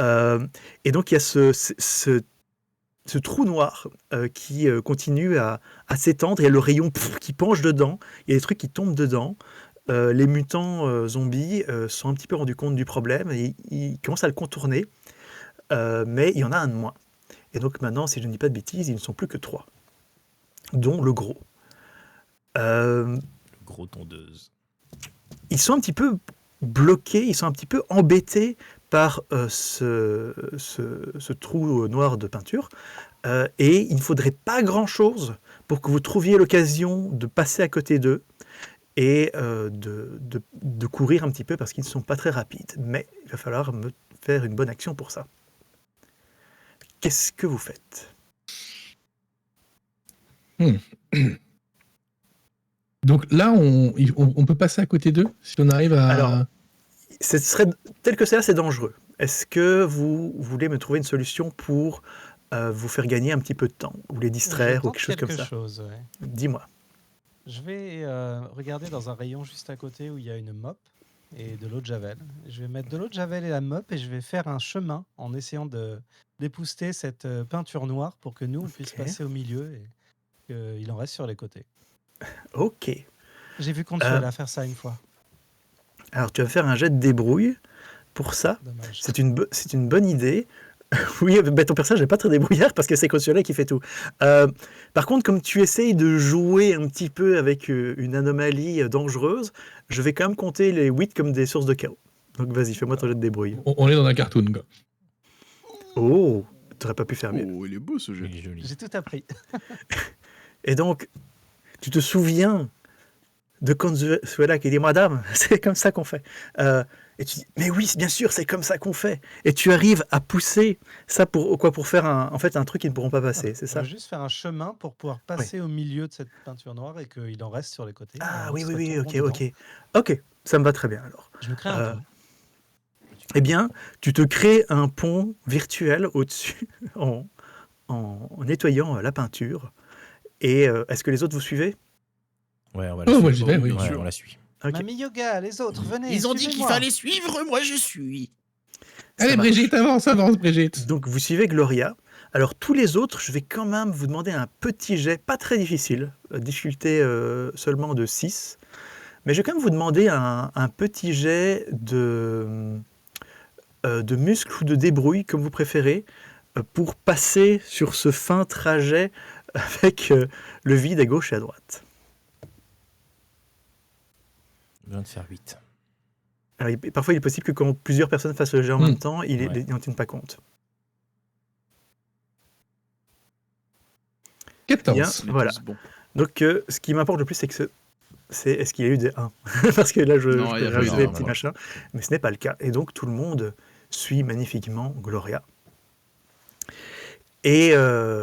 Et donc il y a ce trou noir qui continue à s'étendre. Il y a le rayon qui penche dedans. Il y a des trucs qui tombent dedans. Les mutants zombies sont un petit peu rendus compte du problème et ils commencent à le contourner. Mais il y en a un de moins. Et donc maintenant, si je ne dis pas de bêtises, ils ne sont plus que 3, dont le gros. Gros tondeuse. Ils sont un petit peu bloqués, ils sont un petit peu embêtés par ce trou noir de peinture. Et il ne faudrait pas grand-chose pour que vous trouviez l'occasion de passer à côté d'eux et de courir un petit peu parce qu'ils ne sont pas très rapides. Mais il va falloir me faire une bonne action pour ça. Qu'est-ce que vous faites? Donc là, on peut passer à côté d'eux si on arrive à. Alors, tel que c'est là, c'est dangereux. Est-ce que vous voulez me trouver une solution pour vous faire gagner un petit peu de temps, ou les distraire, ou Je tente quelque chose comme ça? chose, ouais. Dis-moi. Je vais regarder dans un rayon juste à côté où il y a une mop et de l'eau de javel. Je vais mettre de l'eau de javel et la mop et je vais faire un chemin en essayant d'épouster cette peinture noire pour que nous, on puisse Ok. passer au milieu Il en reste sur les côtés. Ok. J'ai vu Consuela faire ça une fois. Alors, tu vas faire un jet de débrouille pour ça. Dommage. C'est une bonne idée. Oui, bah, ton personnage n'est pas très débrouillard parce que c'est Consuela qui fait tout. Par contre, comme tu essayes de jouer un petit peu avec une anomalie dangereuse, je vais quand même compter les 8 comme des sources de chaos. Donc vas-y, fais-moi ton jet de débrouille. On est dans un cartoon, quoi. Oh, t'aurais pas pu faire mieux. Oh, il est beau ce jeu. Il est joli. J'ai tout appris. Et donc, tu te souviens de Consuela qui dit « Madame, c'est comme ça qu'on fait. Et tu dis « Mais oui, bien sûr, c'est comme ça qu'on fait. » Et tu arrives à pousser ça pour quoi? Pour faire un truc qu'ils ne pourront pas passer, c'est On ça? va juste faire un chemin pour pouvoir passer au milieu de cette peinture noire et qu'il en reste sur les côtés. Ah On oui, se oui, oui, retourne ok, dedans. ok. Ok, ça me va très bien alors. Je me crée un Euh, pont. Eh bien, tu te crées un pont virtuel au-dessus en nettoyant la peinture. Et est-ce que les autres vous suivez? Ouais, on va Oh, la moi, suivre. j'y vais, oui. Ouais, sûr. on la suit. Ok. Mamie Yoga, les autres, venez. Ils ont dit qu'il suivez-moi. fallait suivre, moi je suis. Ça Allez, marche. Brigitte, avance, Brigitte. Donc vous suivez Gloria. Alors tous les autres, je vais quand même vous demander un petit jet, pas très difficile, difficulté seulement de 6. Mais je vais quand même vous demander un petit jet de muscle ou de débrouille, comme vous préférez, pour passer sur ce fin trajet avec le vide à gauche et à droite. Je viens de faire 8. Alors, parfois, il est possible que quand plusieurs personnes fassent le jet en même temps, ils Ouais. n'en tiennent pas compte. 14. Bien. On est Voilà. tous bons. Donc, ce qui m'importe le plus, c'est que c'est est-ce qu'il y a eu des 1 Parce que là, je Non, il y peux a pas eu rajouter de des un, petits non. machins, mais ce n'est pas le cas. Et donc, tout le monde suit magnifiquement Gloria. Et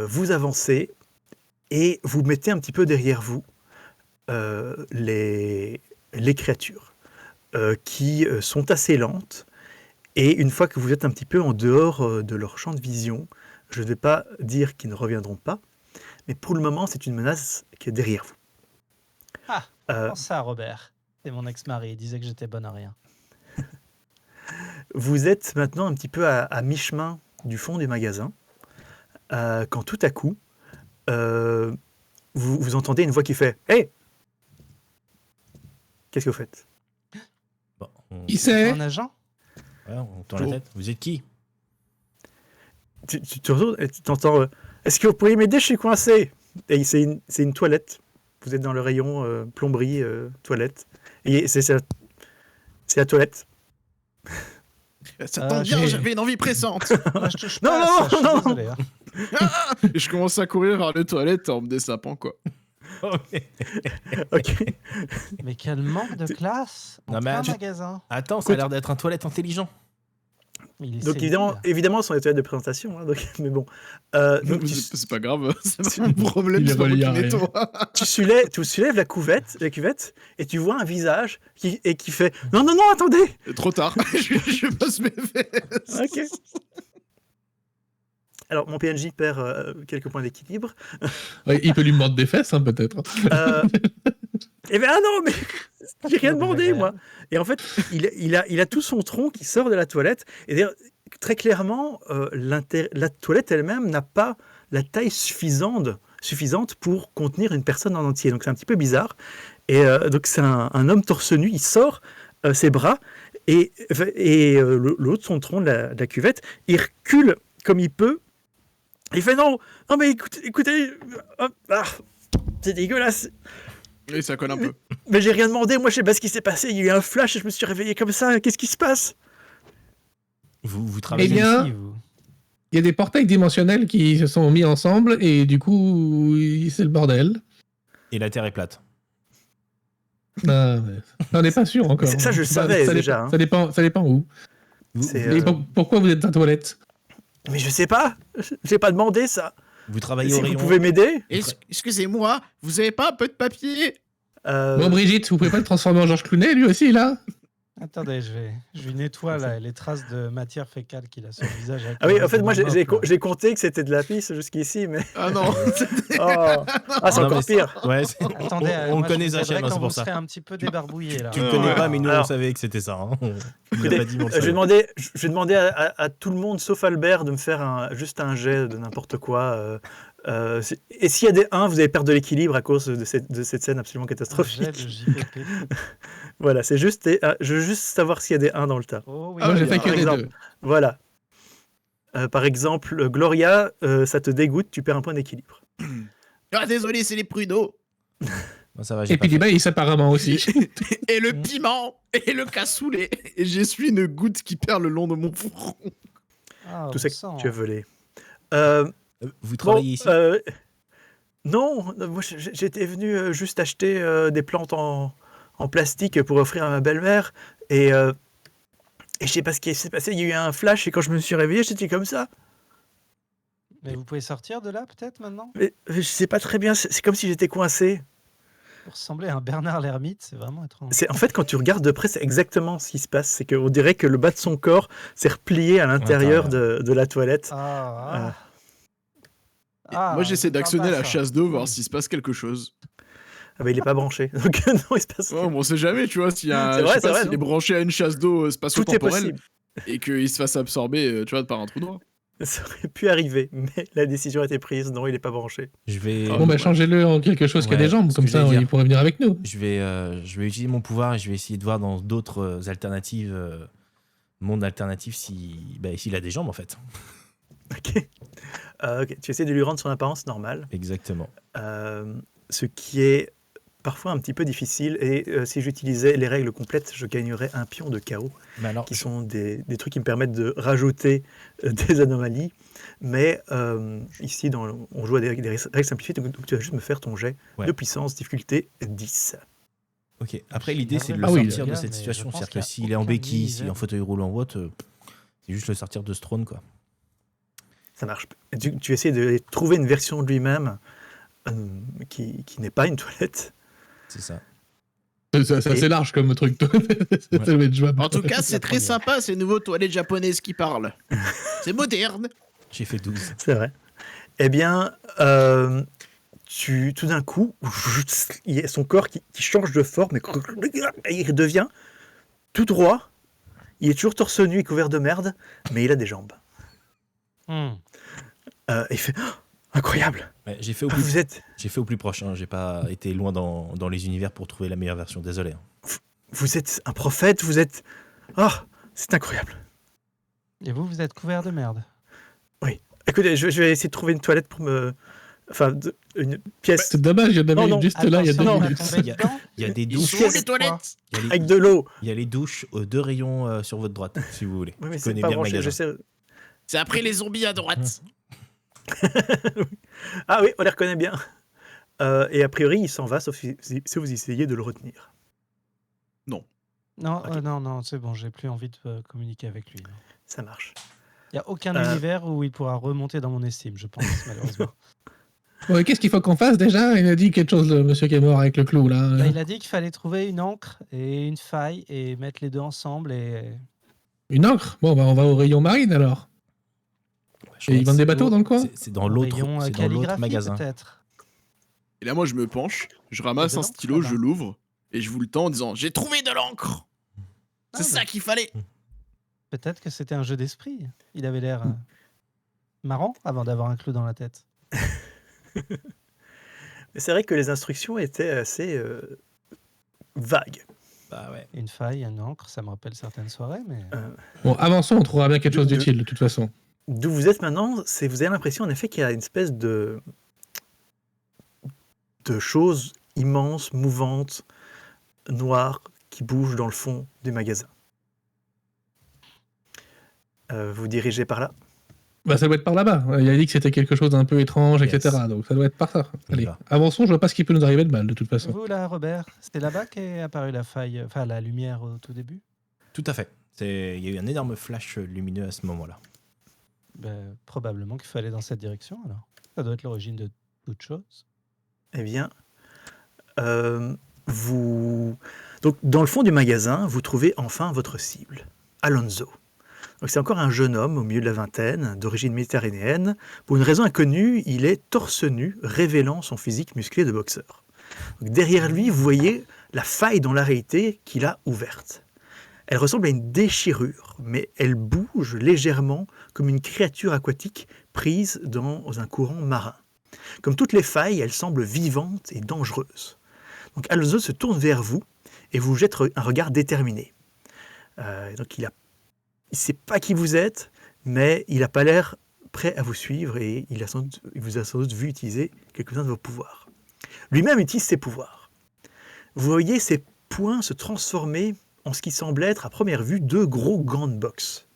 vous avancez et vous mettez un petit peu derrière vous les créatures qui sont assez lentes. Et une fois que vous êtes un petit peu en dehors de leur champ de vision, je ne vais pas dire qu'ils ne reviendront pas, mais pour le moment, c'est une menace qui est derrière vous. Ah, Euh, pense ça, Robert. C'est mon ex-mari. Il disait que j'étais bonne à rien. Vous êtes maintenant un petit peu à mi-chemin du fond du magasin, quand tout à coup, vous entendez une voix qui fait « Hey !» Qu'est-ce que vous faites? Bon, Qui c'est? Un agent? ouais, on tourne la tête. Vous êtes qui? Tu te retournes et tu t'entends Est-ce que vous pourriez m'aider? Je suis coincé. Et c'est une toilette. Vous êtes dans le rayon plomberie, toilette. Et c'est la toilette. Ça tombe bien, j'ai- j'avais une envie pressante. Moi, je touche Non, pas à non, ça, je suis non. désolé, hein. Et je commence à courir vers les toilettes en me dessapant, quoi. Ok. Mais quel manque de classe en Non, mais plein tu- magasin. Attends, ça a l'air d'être un toilette intelligent. Il est Donc sénile. évidemment, ce sont les toilettes de présentation. Hein, donc, mais bon. Donc, C'est pas grave, c'est pas mon problème, Il est c'est pas moi relié qui à rien. nettoie. tu soulèves la cuvette et tu vois un visage qui fait « Non, non, non, attendez !» Trop tard, je passe mes fesses. Ok. Alors, mon PNJ perd quelques points d'équilibre. Ouais, il peut lui mordre des fesses, hein, peut-être. Et bien, ah non, mais j'ai rien Non, demandé, désagréable. moi. Et en fait, il a tout son tronc qui sort de la toilette. Et d'ailleurs, très clairement, la toilette elle-même n'a pas la taille suffisante pour contenir une personne en entier. Donc, c'est un petit peu bizarre. Et donc, c'est un homme torse nu. Il sort ses bras et l'autre, son tronc de la cuvette, il recule comme il peut. Il fait non, mais écoutez, c'est dégueulasse. Oui, ça colle un peu. Mais j'ai rien demandé, moi je sais pas ce qui s'est passé, il y a eu un flash et je me suis réveillé comme ça, qu'est-ce qui se passe? Vous Eh travaillez bien, Si, vous- il y a des portails dimensionnels qui se sont mis ensemble et du coup, c'est le bordel. et la Terre est plate. Ah, ouais. On n'est pas sûr encore. Mais ça, je le savais déjà, Dépend, hein. ça dépend où. C'est, Et pourquoi vous êtes à la toilette? Mais je sais pas, j'ai pas demandé ça. Vous travaillez au Si vous rayon. pouvez m'aider? Excusez-moi, vous avez pas un peu de papier? Bon, Brigitte, vous pouvez pas le transformer en Georges Clooney, lui aussi, là? Attendez, je lui nettoie là, les traces de matière fécale qu'il a sur le visage. avec Ah oui, le en fait, moi reste de ma mop, là. j'ai compté que c'était de la pisse jusqu'ici, mais. Ah non. Oh. Ah, c'est Non, encore mais pire. Ouais, Attendez, on moi, le connaît, je vous aiderai Zachem, quand c'est pour vous ça. serez un petit peu débarbouillé là. Tu le connais pas, mais nous, Alors- on savait que c'était ça. Hein. On Écoutez, l'a pas dit, mais on le je vais savait. demander à tout le monde, sauf Albert, de me faire juste un jet de n'importe quoi. Et s'il y a des 1, vous allez perdre de l'équilibre à cause de cette scène absolument Jet de catastrophique. JPP. Voilà, c'est juste. Je veux juste savoir s'il y a des 1 dans le tas. Oh oui. Moi, j'ai oui, fait par que des exemple. deux. Voilà. Par exemple, Gloria, ça te dégoûte, tu perds un point d'équilibre. Ah, désolé, c'est les pruneaux. Non, ça va, j'ai Et pas puis les fait. maïs, apparemment aussi. Et le piment. Et le cassoulet. Et j'essuie une goutte qui perd le long de mon front. Ah, Tout on ça que sent. tu as volé. Euh, Vous bon, travaillez ici non, moi j'étais venu juste acheter des plantes en plastique pour offrir à ma belle-mère. Et je sais pas ce qui s'est passé, il y a eu un flash et quand je me suis réveillé, j'étais comme ça. Mais vous pouvez sortir de là, peut-être, maintenant? Mais je sais pas très bien, c'est comme si j'étais coincé. Vous ressemblez à un Bernard l'ermite, c'est vraiment étrange. En fait, quand tu regardes de près, c'est exactement ce qui se passe. C'est qu'on dirait que le bas de son corps s'est replié à l'intérieur de la toilette. Ah, Moi, j'essaie je parle d'actionner pas, la ça. chasse d'eau, voir s'il se passe quelque chose. Ah bah il est pas branché. Donc non, il se passe Ouais, rien. bon, on sait jamais, tu vois, s'il y a un, C'est vrai, je sais c'est pas vrai, s'il est non. branché à une chasse d'eau Tout est spatio-temporelle possible. et qu'il se fasse absorber, tu vois, par un trou noir. Ça aurait pu arriver, mais la décision a été prise. Non, il est pas branché. Je vais, Ah, Bon, bah, ouais. changez-le en quelque chose qui a Ouais, des jambes, ce comme que ça, j'allais il dire. pourrait venir avec nous. je vais utiliser mon pouvoir et je vais essayer de voir dans d'autres alternatives, mondes alternatifs, s'il a des jambes en fait. Ok. Ok. Tu essaies de lui rendre son apparence normale, Exactement. ce qui est parfois un petit peu difficile. Et si j'utilisais les règles complètes, je gagnerais un pion de chaos, Mais alors, qui sont des trucs qui me permettent de rajouter des anomalies. Mais ici, on joue à des règles simplifiées, donc tu vas juste me faire ton jet Ouais. de puissance, difficulté 10. ok. Après, l'idée c'est de le Ah oui, sortir de gars, cette mais situation. je pense C'est-à-dire que qu'il y a s'il est en aucun béquille, s'il est en univers. fauteuil roulant ou autre, c'est juste le sortir de ce trône quoi. Ça marche. Tu essaies de trouver une version de lui-même qui n'est pas une toilette. C'est ça. C'est assez large comme truc, toi. Ça doit être jouable. En tout cas, c'est très première. sympa ces nouveaux toilettes japonaises qui parlent. C'est moderne. J'ai fait 12. C'est vrai. Eh bien, tout d'un coup, il y a son corps qui change de forme et il devient tout droit. Il est toujours torse nu et couvert de merde, mais il a des jambes. Hmm. Et il fait oh, incroyable. Ouais, j'ai fait Vous êtes, au plus proche. Hein. J'ai pas été loin dans les univers pour trouver la meilleure version. Désolé. Hein. vous êtes un prophète. Vous êtes ah, c'est incroyable. Et vous êtes couvert de merde. Écoutez, je vais essayer de trouver une toilette pour me, enfin, une pièce C'est dommage, il y en avait Non, non. une juste là, il y a 2 Attention, on va minutes. tomber Il y a- dedans. Il y a des Ils douches. sont où, les toilettes? Il y a les, avec de l'eau. il y a les douches aux 2 rayons sur votre droite, si vous voulez. Oui, mais Je c'est connais pas bien le branché. magasin. Je sais. C'est après les zombies à droite. Ah oui, on les reconnaît bien. Et a priori, il s'en va, sauf si vous essayez de le retenir. Non, Ok. non, c'est bon, j'ai plus envie de communiquer avec lui. non. Ça marche. Il n'y a aucun Euh. univers où il pourra remonter dans mon estime, je pense, malheureusement. Bon, et qu'est-ce qu'il faut qu'on fasse déjà? Il a dit quelque chose, le monsieur qui est mort avec le clou, là. Bah, il a dit qu'il fallait trouver une encre et une faille et mettre les deux ensemble et Une encre? Bon, bah, on va au rayon marine alors. Je Et ils pense vendent des que bateaux dans le coin? c'est dans l'autre rayon c'est dans l'autre calligraphie, magasin. peut-être. Et là, moi, je me penche, je ramasse Et un dedans, stylo, là-bas. je l'ouvre, et je vous le tends en disant J'ai trouvé de l'encre. C'est Ah, ça qu'il fallait. Peut-être que c'était un jeu d'esprit. Il avait l'air marrant avant d'avoir un clou dans la tête. Mais c'est vrai que les instructions étaient assez vagues. Bah ouais. Une faille, une encre, ça me rappelle certaines soirées, mais Bon, avançons, on trouvera bien quelque chose De- d'utile, de toute façon. D'où vous êtes maintenant, vous avez l'impression en effet qu'il y a une espèce de choses immenses, mouvantes, noires, qui bougent dans le fond du magasin. Vous dirigez par là? Bah, ça doit être par là-bas. Il a dit que c'était quelque chose d'un peu étrange, Yes. etc. Donc ça doit être par ça. On y Allez, va. avançons, je vois pas ce qui peut nous arriver de mal, de toute façon. vous là, Robert, c'est là-bas qu'est apparue la faille, enfin la lumière au tout début. Tout à fait. Il y a eu un énorme flash lumineux à ce moment-là. Ben, probablement qu'il faut aller dans cette direction alors. Ça doit être l'origine de toute chose. Eh bien, donc, dans le fond du magasin, vous trouvez enfin votre cible, Alonso. Donc, c'est encore un jeune homme au milieu de la vingtaine, d'origine méditerranéenne. Pour une raison inconnue, il est torse nu, révélant son physique musclé de boxeur. Donc, derrière lui, vous voyez la faille dans la réalité qu'il a ouverte. Elle ressemble à une déchirure, mais elle bouge légèrement comme une créature aquatique prise dans un courant marin. Comme toutes les failles, elle semble vivante et dangereuse. Donc Alonso se tourne vers vous et vous jette un regard déterminé. Donc il ne sait pas qui vous êtes, mais il n'a pas l'air prêt à vous suivre et il vous a sans doute vu utiliser quelques-uns de vos pouvoirs. Lui-même utilise ses pouvoirs. Vous voyez ses poings se transformer en ce qui semble être à première vue 2 gros gants de boxe.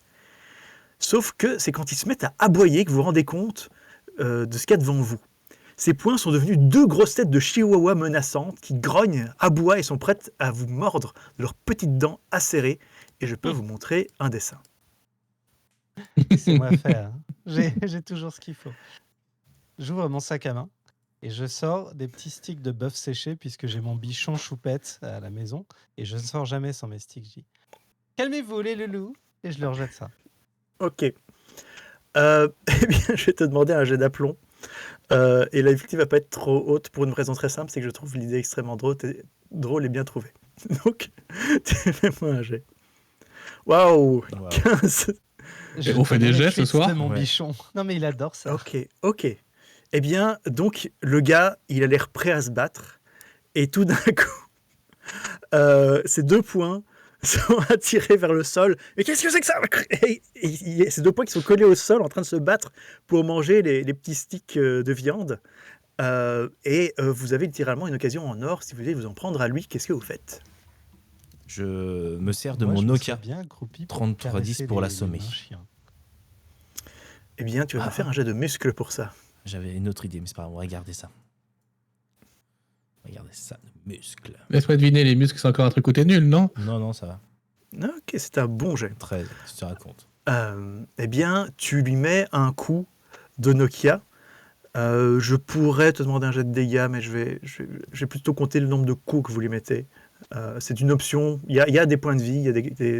Sauf que c'est quand ils se mettent à aboyer que vous vous rendez compte de ce qu'il y a devant vous. Ces poings sont devenus 2 grosses têtes de chihuahua menaçantes qui grognent, aboient et sont prêtes à vous mordre de leurs petites dents acérées. Et je peux vous montrer un dessin. Laissez-moi faire. Hein. J'ai toujours ce qu'il faut. J'ouvre mon sac à main et je sors des petits sticks de bœuf séché puisque j'ai mon bichon choupette à la maison et je ne sors jamais sans mes sticks. Je dis calmez-vous les loulous et je leur jette ça. Ok. Eh bien, je vais te demander un jet d'aplomb. Et la difficulté va pas être trop haute pour une raison très simple, c'est que je trouve l'idée extrêmement drôle et bien trouvée. Donc, fais-moi un jet. Waouh, 15. on fait des jets ce soir de mon bichon. Non mais il adore ça. Ok. Eh bien, donc, le gars, il a l'air prêt à se battre. Et tout d'un coup, ces 2 poings sont attirés vers le sol. Mais qu'est-ce que c'est que ça? Et il y a ces 2 poings qui sont collés au sol en train de se battre pour manger les petits sticks de viande. Vous avez littéralement une occasion en or si vous voulez vous en prendre à lui. Qu'est-ce que vous faites? Je me sers de Moi, mon je me Nokia sens bien accroupi pour 3310 pour caresser l'assommer. les mains chiants. Eh bien, tu vas me faire un jet de muscle pour ça. J'avais une autre idée, mais c'est pas grave, on va regarder ça. Regardez ça, le muscle. Laisse-moi deviner, les muscles, c'est encore un truc où t'es nul, non? Non, ça va. Ok, c'est un bon jet. 13, tu te racontes. Eh bien, tu lui mets un coup de Nokia. Je pourrais te demander un jet de dégâts, mais je vais plutôt compter le nombre de coups que vous lui mettez. C'est une option. Il y a des points de vie, il y a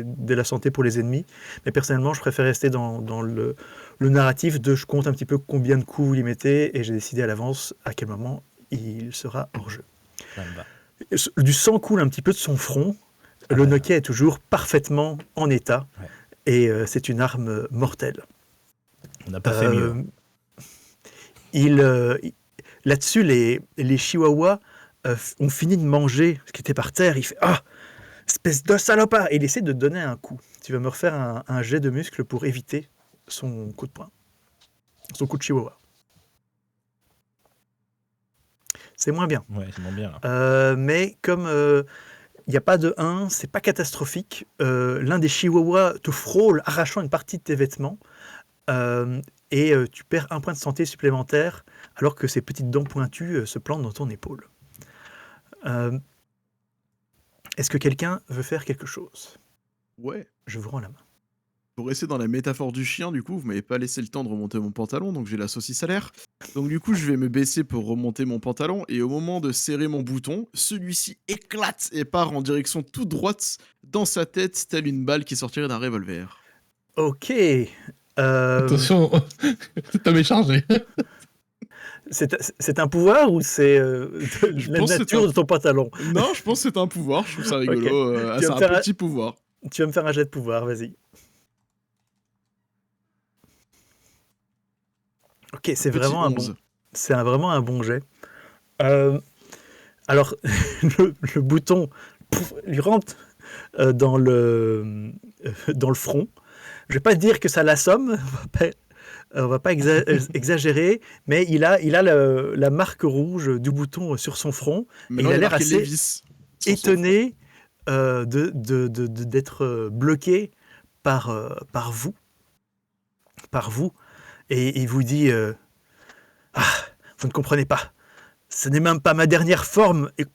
de la santé pour les ennemis, mais personnellement, je préfère rester dans le narratif de je compte un petit peu combien de coups vous lui mettez et j'ai décidé à l'avance à quel moment il sera hors jeu. Ça me va. Du sang coule un petit peu de son front. Le Nokia est toujours parfaitement en état et c'est une arme mortelle. On n'a pas fait mieux. Là-dessus, les chihuahuas ont fini de manger ce qui était par terre. Il fait « Ah, espèce de salopard !» et il essaie de donner un coup. Tu vas me refaire un jet de muscle pour éviter son coup de poing. Son coup de chihuahua. C'est moins bien. Ouais, c'est moins bien. Là. Mais comme il n'y a pas de 1, c'est pas catastrophique. L'un des chihuahuas te frôle, arrachant une partie de tes vêtements. Et tu perds 1 point de santé supplémentaire alors que ces petites dents pointues se plantent dans ton épaule. Est-ce que quelqu'un veut faire quelque chose? Ouais. Je vous rends la main. Pour rester dans la métaphore du chien, du coup, vous m'avez pas laissé le temps de remonter mon pantalon, donc j'ai la saucisse à l'air. Donc du coup, je vais me baisser pour remonter mon pantalon, et au moment de serrer mon bouton, celui-ci éclate et part en direction toute droite dans sa tête, telle une balle qui sortirait d'un revolver. Ok. Attention, t'as méchargé. C'est un pouvoir ou c'est la pense que nature c'est de ton pantalon? Non, je pense que c'est un pouvoir, je trouve ça rigolo. Ok. C'est un petit pouvoir. Tu vas me faire un jet de pouvoir, vas-y. Ok, c'est vraiment un bon jet. Alors, le bouton lui rentre dans le front. Je vais pas dire que ça l'assomme, on va pas exagérer, mais il a la marque rouge du bouton sur son front. Mais et non, il a l'air marqué assez Levi's sur son étonné d'être bloqué par vous. Et il vous dit vous ne comprenez pas. Ce n'est même pas ma dernière forme. Et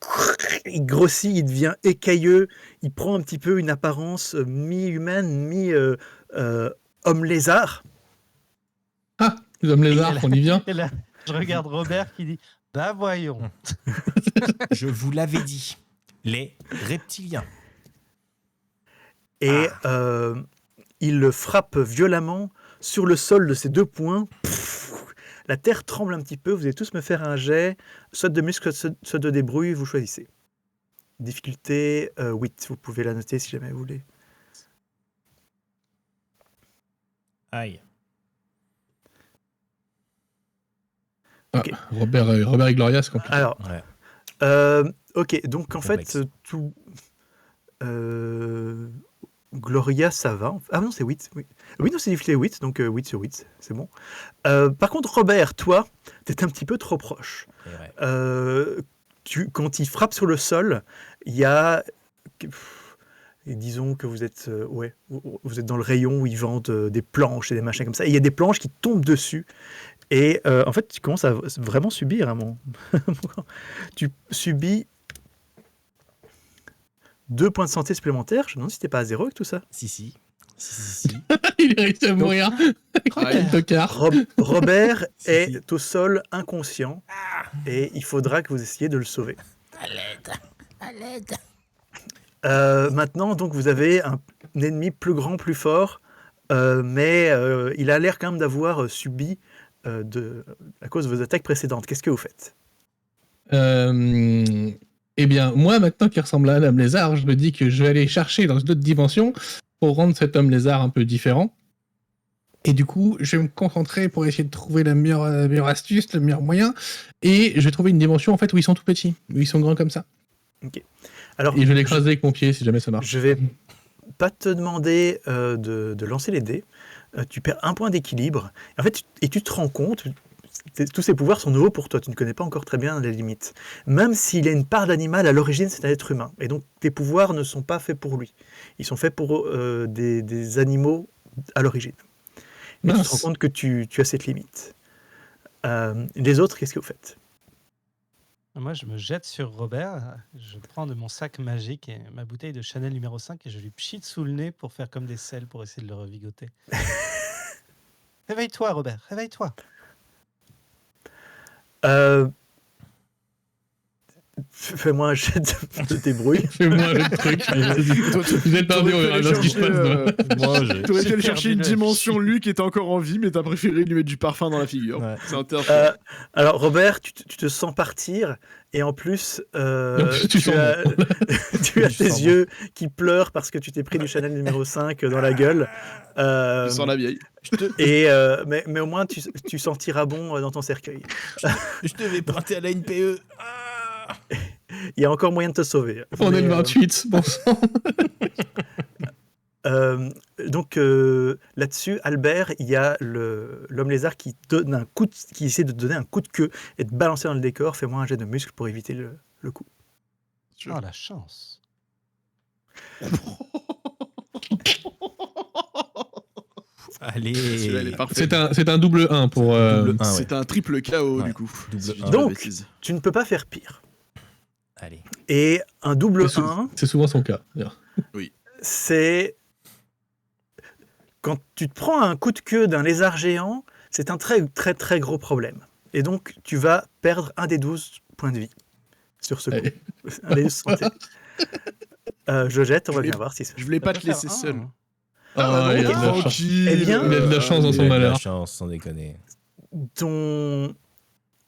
il grossit, il devient écailleux. Il prend un petit peu une apparence mi-humaine, mi-homme lézard. Ah, les hommes lézards, on y vient. Et là, je regarde Robert qui dit bah voyons. Je vous l'avais dit. Les reptiliens. Et il le frappe violemment sur le sol de ses 2 poings. La terre tremble un petit peu. Vous allez tous me faire un jet, soit de muscle, soit de débrouille, vous choisissez. Difficulté 8, vous pouvez la noter si jamais vous voulez. Aïe. Ok. Robert et Gloria, c'est compliqué. Alors, Ouais. ok, donc en Complexe. fait, tout. Gloria, ça va. Ah non, c'est 8. Oui, oui non, c'est difficile 8, donc 8 sur 8, c'est bon. Par contre, Robert, toi, t'es un petit peu trop proche. Et ouais. Quand il frappe sur le sol, il y a. Et disons que vous êtes, vous êtes dans le rayon où ils vendent des planches et des machins comme ça. Et il y a des planches qui tombent dessus. Et en fait, tu commences à vraiment subir un moment. Tu subis 2 points de santé supplémentaires. Je me demande si t'es pas à 0 avec tout ça. Si. Il est réussi à mourir. Aïe. Tocard. Robert Si, est au sol inconscient et il faudra que vous essayiez de le sauver. À l'aide. Maintenant, donc, vous avez un ennemi plus grand, plus fort, mais il a l'air quand même d'avoir subi à cause de vos attaques précédentes. Qu'est-ce que vous faites? Eh bien, moi, maintenant qu'il ressemble à un homme lézard, je me dis que je vais aller chercher dans une autre dimension pour rendre cet homme lézard un peu différent. Et du coup, je vais me concentrer pour essayer de trouver la meilleure astuce, le meilleur moyen. Et je vais trouver une dimension en fait où ils sont tout petits, où ils sont grands comme ça. Alors, Et je vais l'écraser avec mon pied si jamais ça marche. je vais pas te demander de lancer les dés. Tu perds 1 point d'équilibre. En fait, tu te rends compte, tous ces pouvoirs sont nouveaux pour toi. Tu ne connais pas encore très bien les limites. Même s'il a une part d'animal, à l'origine, c'est un être humain. Et donc, tes pouvoirs ne sont pas faits pour lui. Ils sont faits pour des animaux à l'origine. Et tu te rends compte que tu as cette limite. Les autres, qu'est-ce que vous faites? Moi, je me jette sur Robert, je prends de mon sac magique et ma bouteille de Chanel numéro 5 et je lui pchite sous le nez pour faire comme des selles pour essayer de le revigoter. Réveille-toi, Robert, réveille-toi. Fais-moi un jet de débrouille. Fais-moi le truc. Vous êtes perdu, on verra bien ce qui se passe. Moi, j'ai. T'aurais dû J'ai aller chercher une perdu le dimension Luc était encore en vie, mais t'as préféré lui mettre du parfum dans la figure. Ouais. C'est intéressant. Alors, Robert, tu te sens partir et en plus, tu sens as, tu as Je tes sens yeux qui pleurent parce que tu t'es pris du Chanel numéro 5 dans la gueule. Tu sens la vieille. Mais au moins, tu sentiras bon dans ton cercueil. Je devais pointer à la NPE. Il y a encore moyen de te sauver. On est le Mais, 28, bon sang. donc là-dessus, Albert, il y a l'homme lézard qui essaie de te donner un coup de queue et de balancer dans le décor. Fais-moi un jet de muscle pour éviter le coup. Oh, la chance. Allez. Celui-là, il est parfait. C'est un double 1 pour. Double 1, ouais. C'est un triple KO Ouais. du coup. Double Si je dis un. pas de Donc, bêtises. tu ne peux pas faire pire. Allez. Et un double C'est 1, c'est souvent son cas. c'est quand tu te prends un coup de queue d'un lézard géant, c'est un très très très gros problème. Et donc tu vas perdre un des 12 points de vie sur ce coup. Allez. Un des 12 santé. Je jette, on va Je bien l'ai- voir si c'est. Je voulais pas te laisser faire un, seul. hein. Ah, il a de la chance. tranquille. Eh bien, Il a de la chance dans son Il a de la malheur. chance, sans déconner.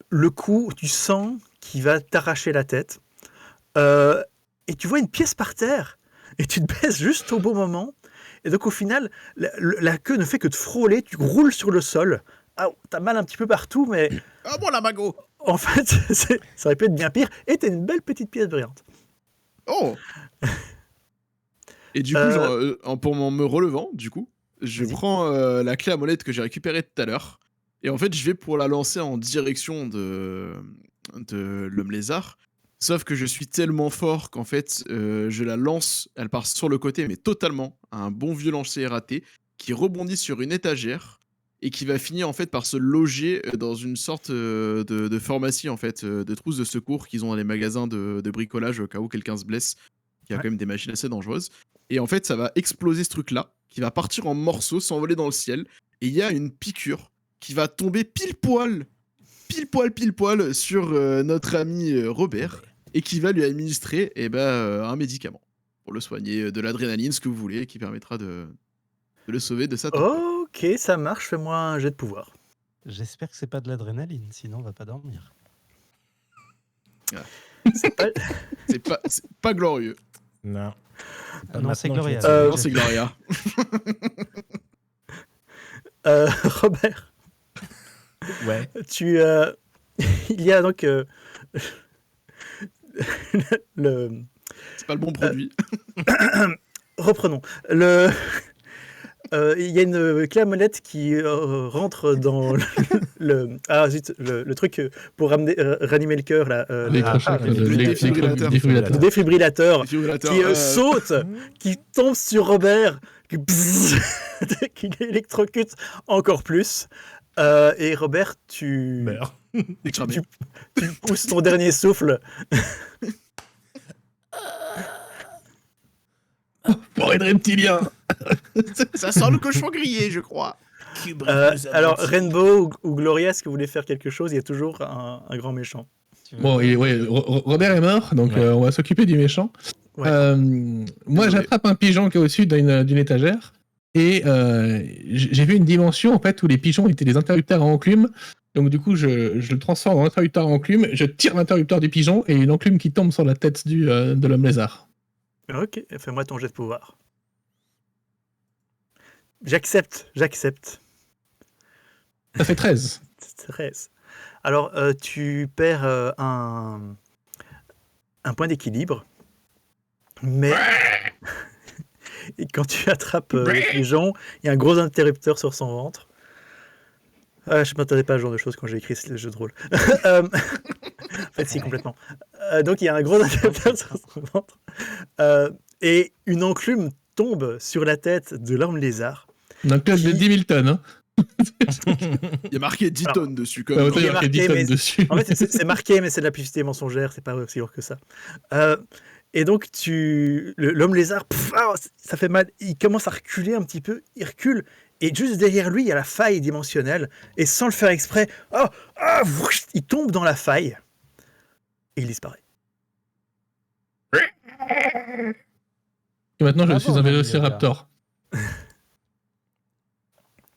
Le coup, tu sens qu'il va t'arracher la tête. Et tu vois une pièce par terre. Et tu te baisses juste au bon moment. Et donc au final, la queue ne fait que te frôler. Tu roules sur le sol. Ah, t'as mal un petit peu partout, mais Ah bon, la mago. en fait, ça aurait pu être bien pire. Et t'as une belle petite pièce brillante. Oh. Et du coup, pour me relevant, du coup, je Vas-y. prends la clé à molette que j'ai récupérée tout à l'heure. Et en fait, je vais pour la lancer en direction de l'homme lézard. Sauf que je suis tellement fort qu'en fait, je la lance, elle part sur le côté, mais totalement, un bon vieux lancer raté, qui rebondit sur une étagère et qui va finir en fait par se loger dans une sorte de pharmacie, en fait, de trousse de secours qu'ils ont dans les magasins de bricolage au cas où quelqu'un se blesse. Il y a quand même des machines assez dangereuses. Et en fait, ça va exploser ce truc-là, qui va partir en morceaux, s'envoler dans le ciel. Et il y a une piqûre qui va tomber pile poil sur notre ami Robert, et qui va lui administrer un médicament pour le soigner, de l'adrénaline, ce que vous voulez, qui permettra de le sauver de sa tempête. Ok, ça marche. Fais-moi un jet de pouvoir. J'espère que c'est pas de l'adrénaline, sinon on va pas dormir. C'est pas- C'est pas glorieux. Non. Non, c'est Gloria. Non, c'est Gloria. Robert, Ouais. tu il y a donc le... C'est pas le bon produit. Reprenons. Il y a une clé à molette qui rentre dans le truc pour ranimer le cœur, là, Défibrillateur. le défibrillateur Défibrillateur, qui saute, qui tombe sur Robert, qui l'électrocute encore plus. Et Robert, tu pousses ton dernier souffle. Pour aider reptilien. Ça sent le cochon grillé, je crois. Alors, Rainbow ou Gloria, est-ce que vous voulez faire quelque chose? Il y a toujours un grand méchant. Bon, Robert est mort, donc on va s'occuper du méchant. Ouais. Moi, j'attrape un pigeon qui est au-dessus d'une étagère. Et j'ai vu une dimension en fait où les pigeons étaient des interrupteurs à enclume. Donc du coup, je le transforme en interrupteur à enclume. Je tire l'interrupteur du pigeon et une enclume qui tombe sur la tête de l'homme lézard. Ok, fais-moi ton jet de pouvoir. J'accepte. Ça fait 13. 13. Alors, tu perds un point d'équilibre, mais et quand tu attrapes le pigeon, il y a un gros interrupteur sur son ventre. Je ne m'attendais pas à ce genre de choses quand j'ai écrit ce jeu de rôle. En fait, si, complètement. Donc, il y a un gros interrupteur sur son ventre. Et une enclume tombe sur la tête de l'homme lézard. Une enclume de 10 000 tonnes. Hein. Il y a marqué 10 tonnes dessus. Comme Il y a marqué 10 tonnes dessus. En fait, c'est marqué, mais c'est de la publicité mensongère. C'est pas aussi lourd que ça. Et donc, l'homme lézard, ça fait mal. Il commence à reculer un petit peu. Il recule. Et juste derrière lui, il y a la faille dimensionnelle. Et sans le faire exprès, il tombe dans la faille. Et il disparaît. Et maintenant, je suis un vélociraptor.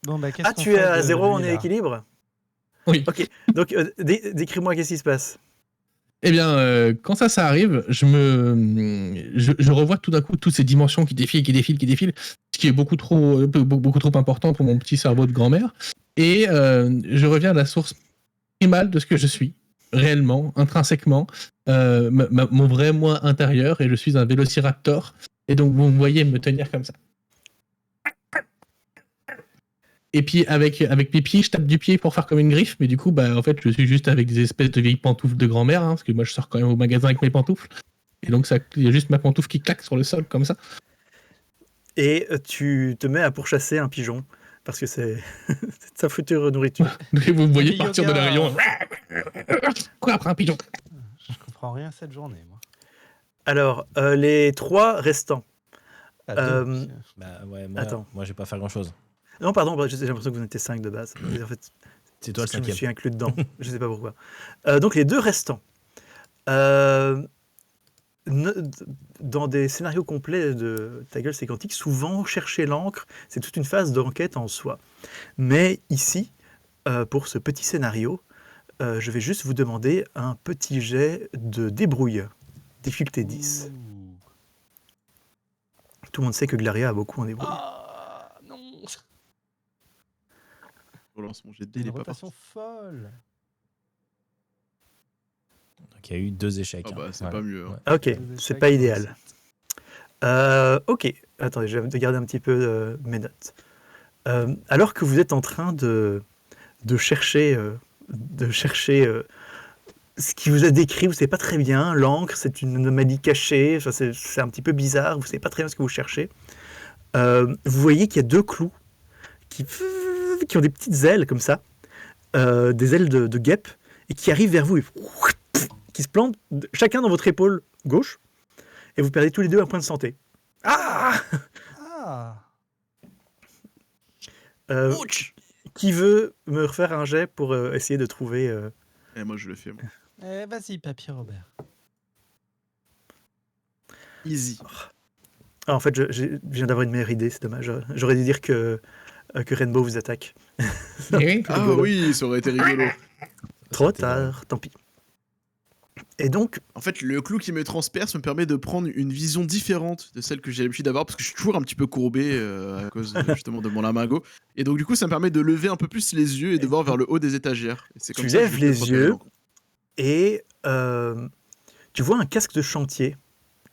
Bon, bah, qu'est-ce qu'on Tu fait es à de 0 en lui, là équilibre? Oui. Ok, donc décris-moi qu'est-ce qui se passe. Eh bien, quand ça arrive, je revois tout d'un coup toutes ces dimensions qui défilent, ce qui est beaucoup trop important pour mon petit cerveau de grand-mère. Et je reviens à la source primale de ce que je suis, réellement, intrinsèquement, mon vrai moi intérieur, et je suis un vélociraptor. Et donc, vous me voyez me tenir comme ça. Et puis, avec mes pieds, je tape du pied pour faire comme une griffe, mais du coup, en fait, je suis juste avec des espèces de vieilles pantoufles de grand-mère, parce que moi, je sors quand même au magasin avec mes pantoufles. Et donc, il y a juste ma pantoufle qui claque sur le sol, comme ça. Et tu te mets à pourchasser un pigeon, parce que c'est sa future nourriture. Et vous me voyez Yoga. partir de la rayon. Quoi, après un pigeon? Je comprends rien à cette journée, moi. Alors, les 3 restants. Deux. Bah ouais, Attends. moi je vais pas faire grand chose. Non, pardon, j'ai l'impression que vous en étiez 5 de base. Et en fait, C'est toi le je me cinquième. suis inclus dedans. Je sais pas pourquoi. Donc, les 2 restants. Dans des scénarios complets de Ta gueule, c'est quantique, souvent, chercher l'encre, c'est toute une phase d'enquête en soi. Mais ici, pour ce petit scénario, je vais juste vous demander un petit jet de débrouille. Difficulté 10. Ouh. Tout le monde sait que Glaria a beaucoup en débrouille. Ah, non. Relance mon jet de dés, il Une est pas rotation parti. folle. Donc il y a eu 2 échecs. Ah bah, c'est Voilà. pas mieux. Hein. Ouais. Ah, ok, Deux c'est échecs, pas ouais, idéal. Ok, attendez, je vais garder un petit peu mes notes. Alors que vous êtes en train de chercher, ce qui vous a décrit, vous ne savez pas très bien. L'encre, c'est une anomalie cachée, enfin, c'est un petit peu bizarre, vous ne savez pas très bien ce que vous cherchez. Vous voyez qu'il y a 2 clous qui ont des petites ailes comme ça, des ailes de guêpe, et qui arrivent vers vous et qui se plantent chacun dans votre épaule gauche, et vous perdez tous les 2 un point de santé. Ah Ah. Ouch. Qui veut me refaire un jet pour essayer de trouver... Et moi, je le fais, moi. Vas-y, papier Robert. Easy. Ah, en fait, je viens d'avoir une meilleure idée, c'est dommage. J'aurais dû dire que Rainbow vous attaque. Oui. Ah rigolo. oui, ça aurait été rigolo. Trop C'était tard, tant pis. Et donc, En fait, le clou qui me transperce me permet de prendre une vision différente de celle que j'ai l'habitude d'avoir, parce que je suis toujours un petit peu courbé à cause justement de mon lamago. Et donc, du coup, ça me permet de lever un peu plus les yeux et de voir vers le haut des étagères. Et c'est Tu comme ça que lèves je peux les repérer yeux. l'encre. et tu vois un casque de chantier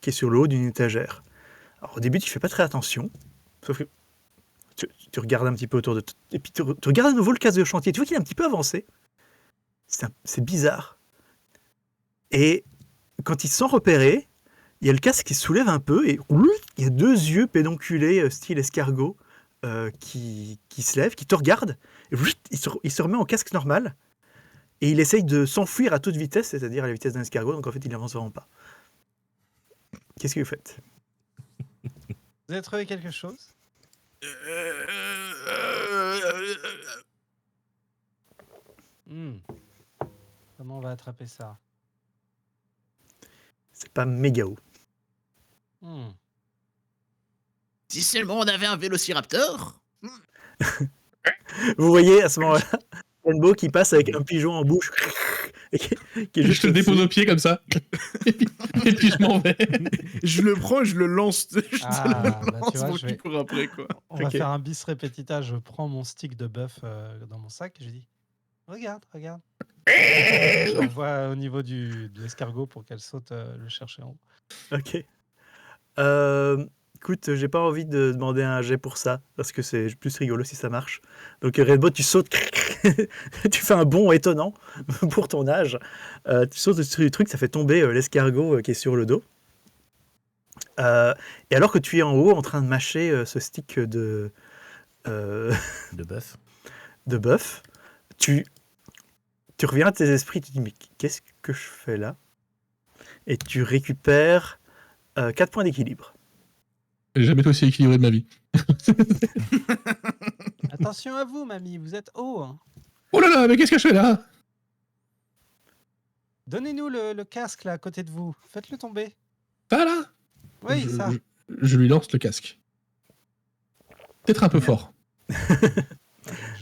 qui est sur le haut d'une étagère. Alors, au début, tu fais pas très attention, sauf que tu regardes un petit peu autour de toi, et puis tu regardes à nouveau le casque de chantier. Tu vois qu'il est un petit peu avancé. C'est bizarre. Et quand il se sent repéré, il y a le casque qui se soulève un peu et il y a 2 yeux pédonculés, style escargot, qui se lèvent, qui te regardent. Et il se remet en casque normal. Et il essaye de s'enfuir à toute vitesse, c'est-à-dire à la vitesse d'un escargot. Donc en fait, il n'avance vraiment pas. Qu'est-ce que vous faites? Vous avez trouvé quelque chose? Comment on va attraper ça? C'est pas méga haut. Si seulement on avait un vélociraptor. Vous voyez à ce moment-là Rainbow qui passe avec un pigeon en bouche. Et qui est Je juste te le dépose au-dessus. au pied comme ça. et puis je m'en vais. Je le prends, je le lance. Je te Ah, le bah, lance tu vois, pour je qu'il vais- court après, quoi. On va Ok. faire un bis repetita. Je prends mon stick de bœuf dans mon sac et je dis regarde. Je l'envoie au niveau de l'escargot pour qu'elle saute le chercher en haut. Ok. Écoute, j'ai pas envie de demander un jet pour ça, parce que c'est plus rigolo si ça marche. Donc Redbot, tu sautes, tu fais un bond étonnant pour ton âge. Tu sautes sur du truc, ça fait tomber l'escargot qui est sur le dos. Et alors que tu es en haut en train de mâcher ce stick de De bœuf, tu reviens à tes esprits, tu te dis mais qu'est-ce que je fais là? Et tu récupères 4 points d'équilibre. J'ai jamais été aussi équilibré de ma vie. Attention à vous, mamie, vous êtes haut. Hein. Oh là là, mais qu'est-ce que je fais là? Donnez-nous le casque là à côté de vous. Faites-le tomber. Ça là? Oui, ça. Je lui lance le casque. Peut-être un peu fort. Je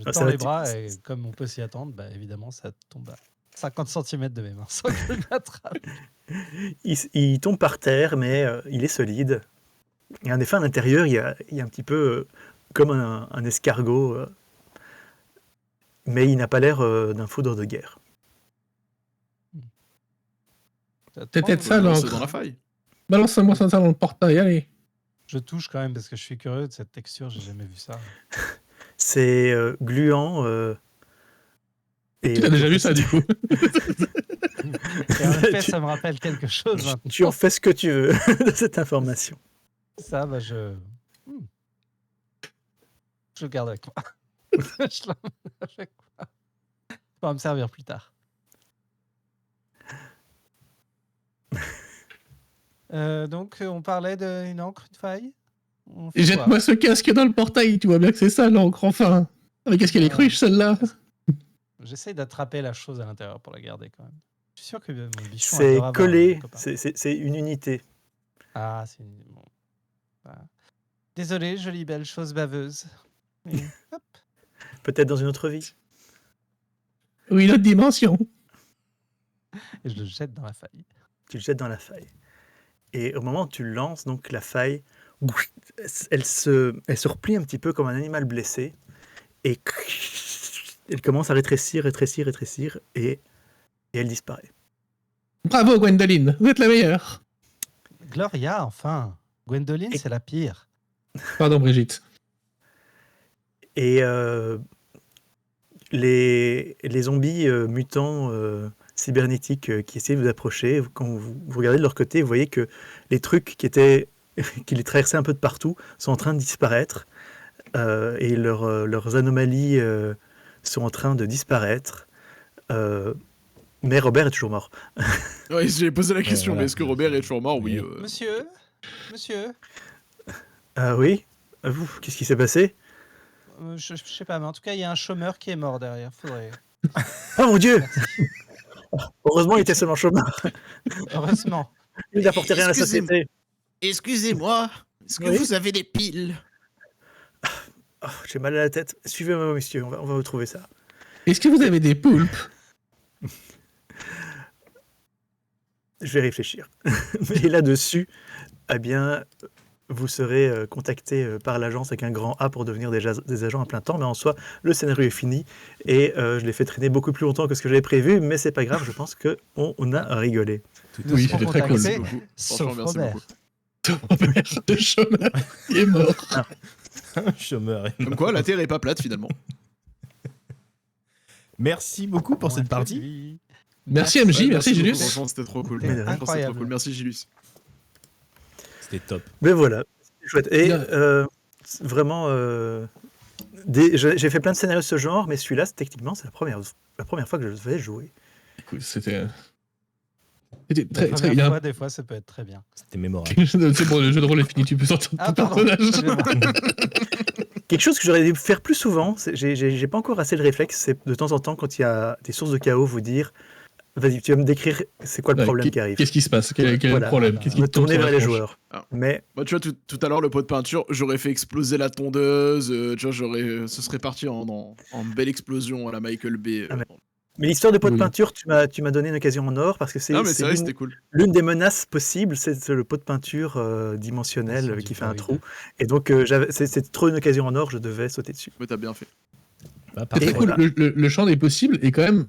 Ah, ça tends va, les bras et comme on peut s'y attendre, bah, évidemment, ça tombe à 50 cm de mes mains sans que je l'attrape. Il tombe par terre, mais il est solide. Et en effet, à l'intérieur, il y a un petit peu comme un escargot, mais il n'a pas l'air d'un foudre de guerre. T'es peut-être ça, On va lancer l'encre. dans la faille. Balance-moi ça dans le portail, allez. Je touche quand même parce que je suis curieux de cette texture, j'ai jamais vu ça. C'est gluant. Et, Tu as déjà vu ça du coup? Et en effet, ça me rappelle quelque chose maintenant. Tu en fais ce que tu veux de cette information. Ça, bah, je le garde avec moi. Je l'emmène avec moi. Ça va me servir plus tard. Donc, on parlait d'une encre, une faille. On fait quoi? Jette-moi ce casque dans le portail, tu vois bien que c'est ça l'encre, enfin. Mais qu'est-ce qu'elle est cruche celle-là? J'essaie d'attraper la chose à l'intérieur pour la garder quand même. Je suis sûr que mon bichon C'est adore avoir collé, un copain. c'est une unité. Ah, c'est une... bon. Voilà. Désolé, jolie belle chose baveuse. Et hop. Peut-être dans une autre vie. Ou une autre dimension. Et je le jette dans la faille. Tu le jettes dans la faille. Et au moment où tu le lances, donc la faille, elle se replie un petit peu comme un animal blessé. Et elle commence à rétrécir, et elle disparaît. Bravo Gwendoline, vous êtes la meilleure. Gloria, enfin. Gwendoline, Et- c'est la pire. Pardon Brigitte. Et les zombies mutants cybernétiques qui essaient de vous approcher, quand vous regardez de leur côté, vous voyez que les trucs qui les traversaient un peu de partout sont en train de disparaître et leurs anomalies sont en train de disparaître. Mais Robert est toujours mort. Ouais, j'ai posé la question, voilà. mais est-ce que Robert est toujours mort? Oui. Monsieur, Ah oui? Vous, qu'est-ce qui s'est passé? je sais pas, mais en tout cas, il y a un chômeur qui est mort derrière. Faudrait... Oh mon Dieu! Heureusement, il était seulement chômeur. Heureusement. Il n'apportait rien à la Excusez-moi. société. Excusez-moi, est-ce que Oui. vous avez des piles? Oh, j'ai mal à la tête. Suivez-moi, monsieur, on va vous trouver ça. Est-ce que vous avez des poulpes? Je vais réfléchir. Et là-dessus, eh bien, vous serez contacté par l'agence avec un grand A pour devenir des agents à plein temps. Mais en soi, le scénario est fini et je l'ai fait traîner beaucoup plus longtemps que ce que j'avais prévu, mais c'est pas grave, je pense qu'on a rigolé. Oui, c'était très cool. Merci beaucoup. Franchement, merci Robert. beaucoup. Robert de chômeur, il est mort. Chômeur. Comme quoi, la Terre est pas plate finalement. Merci beaucoup pour cette partie. Merci MJ, Ouais, merci beaucoup. Julius. Franchement, c'était trop cool. C'était Franchement, c'était trop incroyable. cool. Merci Gilus. C'était top. Mais voilà, c'est chouette. Et Bien. vraiment, j'ai fait plein de scénarios de ce genre, mais celui-là, techniquement, c'est la première fois que je le faisais jouer. Écoute, c'était La très, très première bien. fois, des fois, ça peut être très bien. C'était mémorable. C'est bon, le jeu de rôle est fini, tu peux sortir Ah, ton pardon. personnage. excusez-moi. Quelque chose que j'aurais dû faire plus souvent, j'ai pas encore assez le réflexe, c'est de temps en temps, quand il y a des sources de chaos, vous dire vas-y, tu vas me décrire c'est quoi le Ouais, problème qui arrive. Qu'est-ce qui se passe? Quel est Voilà. le problème? Qu'est-ce qui Me te tombe tourner sur vers la les tronche? joueurs. Ah. Mais Moi, tu vois, tout à l'heure, le pot de peinture, j'aurais fait exploser la tondeuse. Tu vois, ce serait parti en belle explosion à la Michael Bay. Ah, mais l'histoire de pot de Oui. peinture, tu m'as donné une occasion en or parce que c'est Non, mais c'est vrai, l'une c'était cool. l'une des menaces possibles, c'est le pot de peinture dimensionnel Attention qui du fait un Covid. trou. Et donc, c'était trop une occasion en or, je devais sauter dessus. Mais t'as bien fait. Bah, C'est parfait. très cool. Voilà. Le champ des possibles est quand même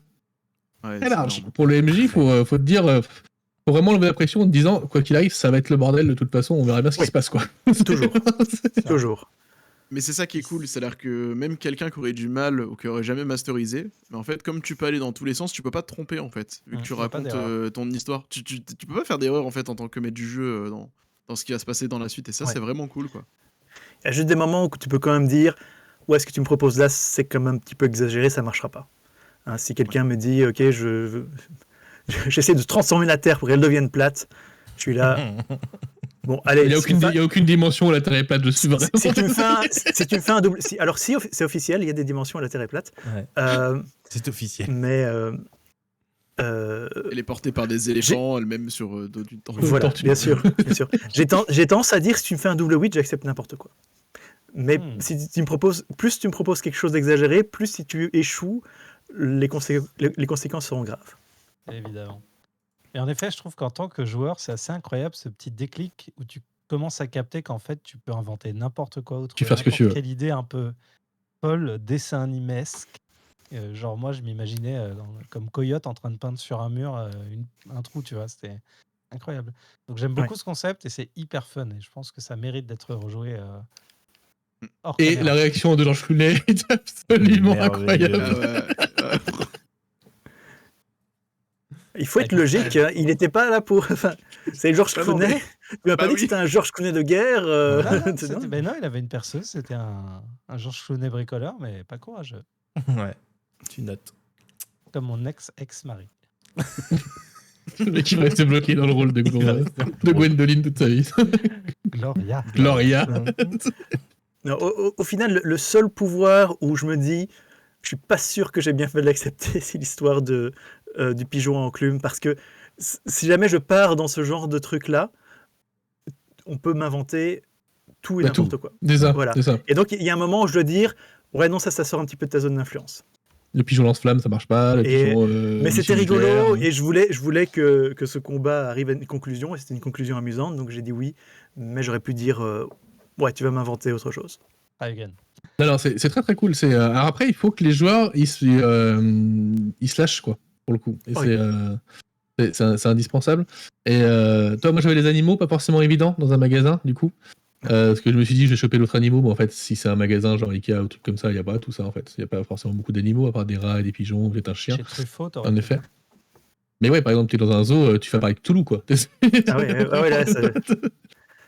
Ouais, très c'est large. énorme. Pour le MJ, faut te dire, faut vraiment lever la pression en te disant, quoi qu'il arrive, ça va être le bordel de toute façon, on verra bien ce qui Oui. se passe, quoi. Toujours. Toujours. Mais c'est ça qui est cool, c'est-à-dire que même quelqu'un qui aurait du mal ou qui aurait jamais masterisé, mais en fait, comme tu peux aller dans tous les sens, tu peux pas te tromper en fait, vu que tu y a pas racontes d'erreur. ton histoire. Tu peux pas faire d'erreur en fait en tant que maître du jeu dans ce qui va se passer dans la suite, et ça, Ouais. c'est vraiment cool quoi. Il y a juste des moments où tu peux quand même dire ouais, ce que tu me proposes là, c'est quand même un petit peu exagéré, ça marchera pas. Hein, si quelqu'un me dit ok, j'essaie de transformer la Terre pour qu'elle devienne plate, je suis là. Bon, allez. Il n'y a aucune dimension où la Terre est plate, je suis vraiment. Si tu me fais un double. Alors, si c'est officiel, il y a des dimensions où la Terre est plate. Ouais. C'est officiel. Mais. Elle est portée par des éléphants, elle-même sur dos d'une tortue. Voilà, tortue. bien sûr. Bien sûr. J'ai tendance à dire si tu me fais un double 8, j'accepte n'importe quoi. Mais si tu me proposes, plus tu me proposes quelque chose d'exagéré, plus si tu échoues, les conséquences seront graves. Évidemment. Et en effet, je trouve qu'en tant que joueur, c'est assez incroyable ce petit déclic où tu commences à capter qu'en fait, tu peux inventer n'importe quoi ou trouver fais ce que tu veux. quelle idée un peu folle, dessin animesque. Genre, moi, je m'imaginais comme Coyote en train de peindre sur un mur un trou, tu vois. C'était incroyable. Donc, j'aime beaucoup ce concept et c'est hyper fun. Et je pense que ça mérite d'être rejoué hors Et caméra. la réaction de Georges Clooney est absolument Merveilleux. incroyable. Ah ouais. Il faut être logique, hein. Il n'était pas là pour. Enfin, c'est Georges Ah non, Clooney. Tu m'as pas Bah dit oui. que c'était un Georges Clooney de guerre. Ben non, il avait une perceuse. C'était un Georges Clooney bricoleur, mais pas courageux. Ouais. Tu notes. Comme mon ex-mari. Le mec qui va rester bloqué dans le rôle de Gwendoline toute sa vie. Gloria. Gloria. Non, au final, le seul pouvoir où je me dis, je suis pas sûr que j'ai bien fait de l'accepter, c'est l'histoire du pigeon à enclume, parce que si jamais je pars dans ce genre de truc-là, on peut m'inventer tout et Bah, n'importe tout. quoi. C'est ça, Voilà. c'est ça. Et donc, il y a un moment où je dois dire, ouais, non, ça sort un petit peu de ta zone d'influence. Le pigeon lance-flamme, ça marche pas. Le Et- pigeon, Mais c'était missile rigolo, nucléaire. et je voulais que ce combat arrive à une conclusion, et c'était une conclusion amusante, donc j'ai dit oui, mais j'aurais pu dire, ouais, tu vas m'inventer autre chose. Try again. Non, c'est très très cool. Alors après, il faut que les joueurs ils se lâchent, quoi, pour le coup. Et Oui. c'est indispensable. Et toi, moi j'avais les animaux, pas forcément évidents dans un magasin, du coup. Parce que je me suis dit, je vais choper l'autre animal, mais en fait, si c'est un magasin genre Ikea ou truc comme ça, il n'y a pas tout ça en fait. Il n'y a pas forcément beaucoup d'animaux, à part des rats et des pigeons, peut-être un chien, Chez Truffaut, t'aurais en pu effet. faire. Mais ouais, par exemple, tu es dans un zoo, tu fais pareil que Toulouse, quoi. Ah ouais, là,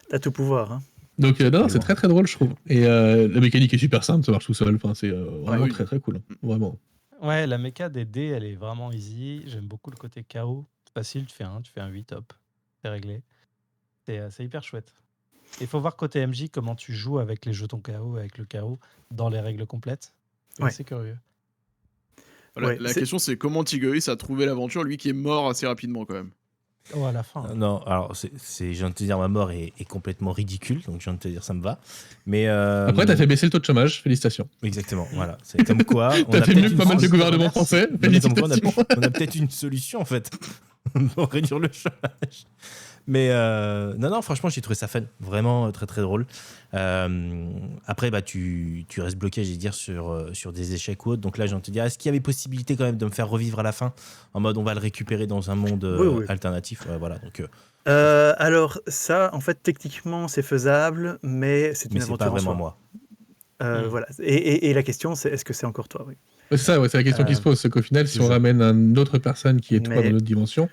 t'as tout pouvoir. Hein. Donc, non, c'est très très drôle, je trouve. Et la mécanique est super simple, ça marche tout seul. Enfin, c'est vraiment oui. très très cool. Vraiment. Ouais, la méca des dés, elle est vraiment easy. J'aime beaucoup le côté chaos. C'est facile, tu fais un 8 top. C'est réglé. C'est hyper chouette. Il faut voir côté MJ comment tu joues avec les jetons chaos, avec le chaos, dans les règles complètes. C'est Ouais. assez curieux. Voilà, Ouais, la c'est- question c'est comment Tigris a trouvé l'aventure, lui qui est mort assez rapidement quand même. Oh, à la fin. Non, alors, je viens de te dire, ma mort est complètement ridicule, donc je viens de te dire, ça me va. Mais. Après, t'as fait baisser le taux de chômage, félicitations. Exactement, voilà. C'est comme quoi. T'as fait mieux que pas mal de solution. gouvernements français, Non, mais comme quoi, félicitations. on a peut-être une solution en fait pour réduire le chômage. Mais non, franchement, j'ai trouvé ça fun. Vraiment très, très drôle. Après, bah, tu restes bloqué, j'ai dire, sur des échecs ou autres. Donc là, j'ai envie de te dire, est-ce qu'il y avait possibilité quand même de me faire revivre à la fin en mode on va le récupérer dans un monde Oui. alternatif? Ouais, voilà. Donc, Alors ça, en fait, techniquement, c'est faisable, mais c'est une mais c'est aventure pas en vraiment soi. moi. Voilà. Et la question, c'est est-ce que c'est encore toi? Oui. C'est ça, ouais, c'est la question qui se pose. C'est qu'au final, si on toujours. ramène une autre personne qui est toi dans Mais notre dimension,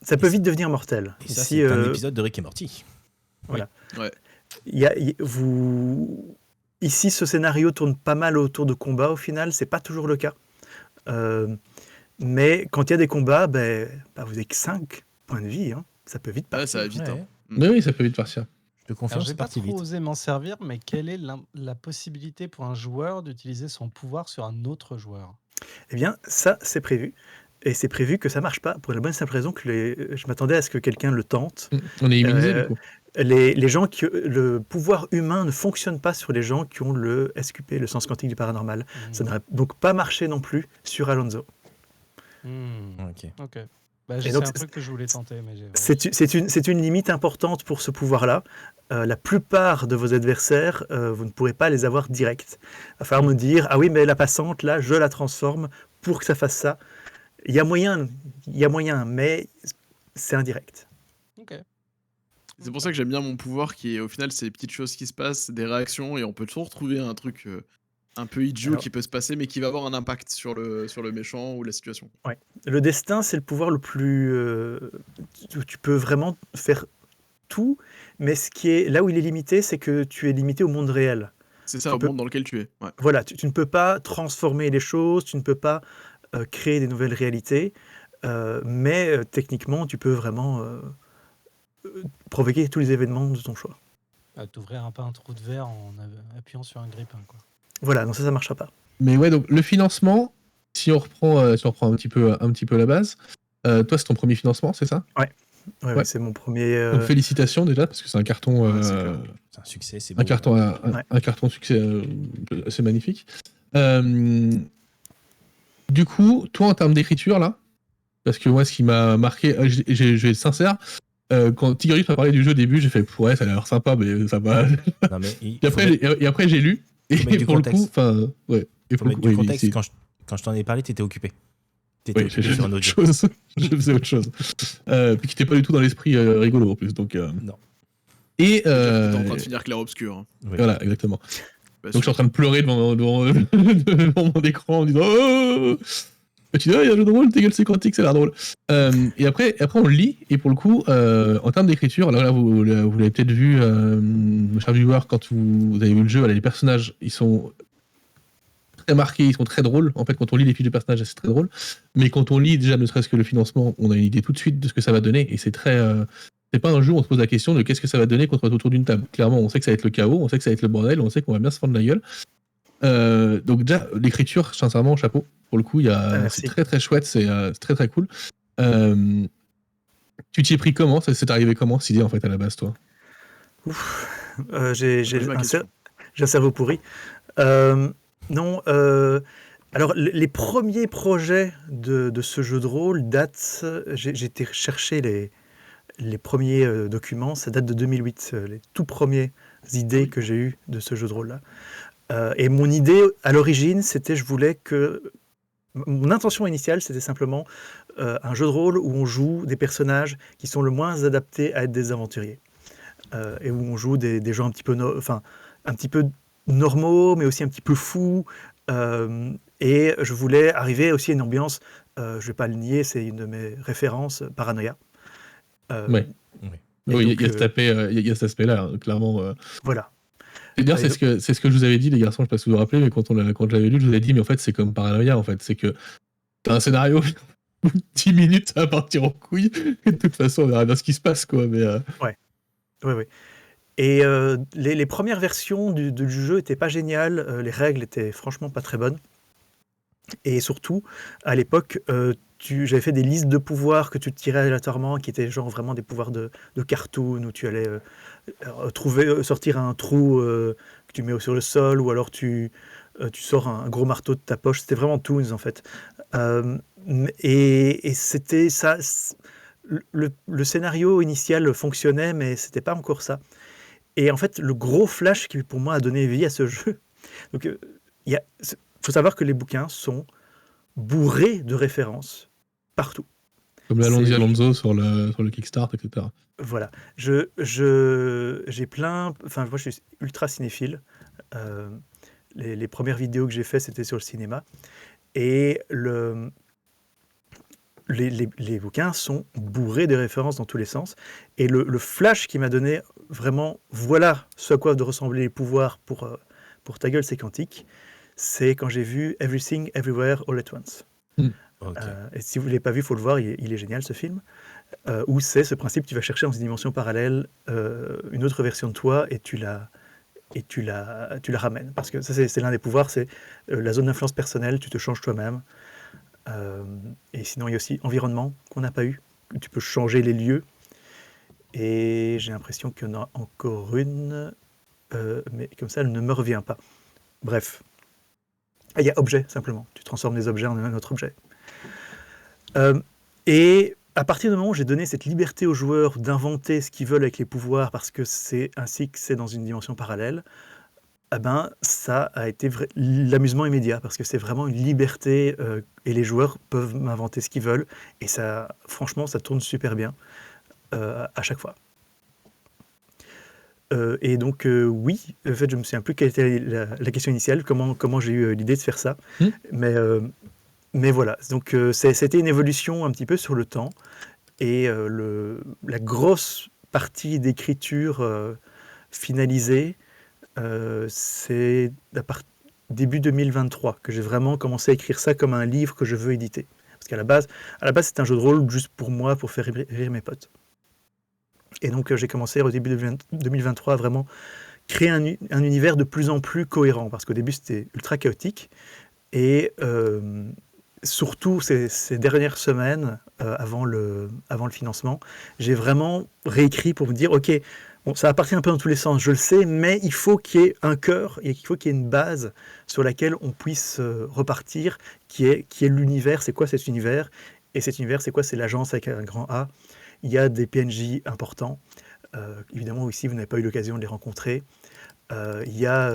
ça peut Et vite devenir mortel. Et ça, Ici, c'est un épisode de Rick et Morty. Ouais. Ici, ce scénario tourne pas mal autour de combats au final. C'est pas toujours le cas. Mais quand il y a des combats, vous n'avez que 5 points de vie. Hein. Ça peut vite Ouais, partir. ça va vite. Ouais. Hein. mais oui, ça peut vite partir. Je te confirme, Alors, j'ai c'est pas parti trop vite. osé m'en servir, mais quelle est la possibilité pour un joueur d'utiliser son pouvoir sur un autre joueur? Eh bien, ça, c'est prévu. Et c'est prévu que ça marche pas, pour la bonne et simple raison que je m'attendais à ce que quelqu'un le tente. On est immunisé, Euh, du coup. Les gens le pouvoir humain ne fonctionne pas sur les gens qui ont le SQP, le sens quantique du paranormal. Ça n'aurait donc pas marché non plus sur Alonso. Ok. Bah, Et c'est donc, un truc que je voulais tenter, mais j'ai. C'est une limite importante pour ce pouvoir-là. La plupart de vos adversaires, vous ne pourrez pas les avoir direct. Il va falloir me dire, ah oui, mais la passante, là, je la transforme pour que ça fasse ça. Il y a moyen, mais c'est indirect. Ok. C'est pour ça que j'aime bien mon pouvoir qui est au final c'est des petites choses qui se passent, des réactions et on peut toujours trouver un truc un peu idiot Alors- qui peut se passer mais qui va avoir un impact sur le méchant ou la situation. Le destin, c'est le pouvoir le plus... tu peux vraiment faire tout, mais là où il est limité, c'est que tu es limité au monde réel. C'est ça Tu au peux- monde dans lequel tu es. Ouais. Voilà, tu ne peux pas transformer les choses, tu ne peux pas créer des nouvelles réalités, mais techniquement, tu peux vraiment provoquer tous les événements de ton choix. T'ouvrir un peu un trou de verre en appuyant sur un grippin, quoi. Voilà, donc ça ne marchera pas. Mais ouais, donc le financement, si on reprend un petit peu la base, toi, c'est ton premier financement, c'est ça? Ouais, c'est mon premier... Donc félicitations déjà, parce que c'est un carton, Ouais, c'est clair. C'est un succès, c'est beau. un carton succès assez magnifique. Du coup, toi, en termes d'écriture, là, parce que moi, ce qui m'a marqué, je vais être sincère, quand Tigris m'a parlé du jeu au début, j'ai fait, ouais, ça a l'air sympa, mais ça va. Non, mais Et après, j'ai lu, faut mettre et du pour le contexte. coup, enfin, ouais. Et faut pour le mettre coup, du oui, contexte. si. Quand je t'en ai parlé, t'étais occupé. T'étais Oui, occupé je sur un faisais autre autre jeu. chose. Je faisais autre chose. Puis qui n'était pas du tout dans l'esprit rigolo en plus. Donc, Non. Et T'es en train de finir clair obscur. Hein. Oui. voilà, exactement. Bah, Donc je suis en train de pleurer devant mon écran en disant oh tu dis, il y a un jeu de rôle, tes gueules, c'est quantique, ça a l'air drôle. Et après, on le lit, et pour le coup, en termes d'écriture, là vous l'avez peut-être vu, cher viewer, quand vous avez vu le jeu, là, les personnages, ils sont très marqués, ils sont très drôles. En fait, quand on lit les fiches de personnages, c'est très drôle. Mais quand on lit déjà, ne serait-ce que le financement, on a une idée tout de suite de ce que ça va donner, et c'est très... c'est pas un jeu où on se pose la question de qu'est-ce que ça va donner quand on est autour d'une table. Clairement, on sait que ça va être le chaos, on sait que ça va être le bordel, on sait qu'on va bien se prendre la gueule. Donc déjà, l'écriture, sincèrement, chapeau. Pour le coup, merci. c'est très très chouette, c'est très très cool. Tu t'y es pris comment? C'est arrivé comment cette idée en fait à la base, toi? J'ai Pose ma question. un cerveau pourri. Non, alors les premiers projets de ce jeu de rôle datent... J'ai été chercher les premiers documents, ça date de 2008, les tout premières idées que j'ai eues de ce jeu de rôle-là. Et mon idée, à l'origine, c'était je voulais que... Mon intention initiale, c'était simplement un jeu de rôle où on joue des personnages qui sont le moins adaptés à être des aventuriers. Et où on joue des gens un petit peu, un petit peu normaux, mais aussi un petit peu fous. Et je voulais arriver aussi à une ambiance, je ne vais pas le nier, c'est une de mes références, paranoïa. Ouais. Et Oui, donc, il y a cet aspect-là, hein, clairement. Voilà. Et d'ailleurs, Et c'est ce que je vous avais dit, les garçons, je ne sais pas si vous vous rappelez, mais quand je l'avais lu, je vous avais dit, mais en fait, c'est comme Paranoia, en fait. C'est que t'as un scénario, 10 minutes, ça va partir en couille, et de toute façon, on verra bien ce qui se passe, quoi. Mais, Oui. Et les premières versions du jeu n'étaient pas géniales, les règles étaient franchement pas très bonnes. Et surtout, à l'époque, j'avais fait des listes de pouvoirs que tu tirais aléatoirement, qui étaient genre vraiment des pouvoirs de cartoon, où tu allais sortir un trou que tu mets sur le sol, ou alors tu sors un gros marteau de ta poche. C'était vraiment Toons, en fait. Et c'était ça... le scénario initial fonctionnait, mais c'était pas encore ça. Et en fait, le gros flash qui, pour moi, a donné vie à ce jeu, donc faut savoir que les bouquins sont bourrés de références partout. Comme l'Alonso Alonso sur le Kickstart, etc. Voilà. J'ai plein... Enfin, moi, je suis ultra cinéphile. Les premières vidéos que j'ai faites, c'était sur le cinéma. Et les bouquins sont bourrés de références dans tous les sens. Et le flash qui m'a donné vraiment, voilà ce à quoi doivent ressembler les pouvoirs pour ta gueule, c'est quantique, c'est quand j'ai vu Everything, Everywhere, All at Once. Ok. Et si vous ne l'avez pas vu, il faut le voir, il est génial ce film. Où c'est ce principe, tu vas chercher dans une dimension parallèle une autre version de toi et tu la ramènes. Parce que ça, c'est l'un des pouvoirs, c'est la zone d'influence personnelle, tu te changes toi-même. Et sinon, il y a aussi environnement qu'on n'a pas eu. Tu peux changer les lieux. Et j'ai l'impression qu'il y en a encore une, mais comme ça, elle ne me revient pas. Bref. Il y a objet, simplement. Tu transformes des objets en un autre objet. Et à partir du moment où j'ai donné cette liberté aux joueurs d'inventer ce qu'ils veulent avec les pouvoirs, parce que c'est ainsi que c'est dans une dimension parallèle, eh ben, ça a été l'amusement immédiat, parce que c'est vraiment une liberté et les joueurs peuvent m'inventer ce qu'ils veulent. Et ça, franchement, ça tourne super bien à chaque fois. Et donc, oui, en fait, je me souviens plus quelle était la question initiale, comment j'ai eu l'idée de faire ça. Mais voilà, donc c'était une évolution un petit peu sur le temps. Et la grosse partie d'écriture finalisée, c'est début 2023 que j'ai vraiment commencé à écrire ça comme un livre que je veux éditer. Parce qu'à la base, c'est un jeu de rôle juste pour moi, pour faire rire mes potes. Et donc j'ai commencé au début de 2023 à vraiment créer un univers de plus en plus cohérent, parce qu'au début c'était ultra chaotique. Et surtout ces dernières semaines, avant le financement, j'ai vraiment réécrit pour me dire, ok, bon, ça va partir un peu dans tous les sens, je le sais, mais il faut qu'il y ait un cœur, il faut qu'il y ait une base sur laquelle on puisse repartir, qui est l'univers. C'est quoi cet univers? Et cet univers, c'est quoi? C'est l'agence avec un grand A. Il y a des PNJ importants. Évidemment, ici, vous n'avez pas eu l'occasion de les rencontrer. Il y a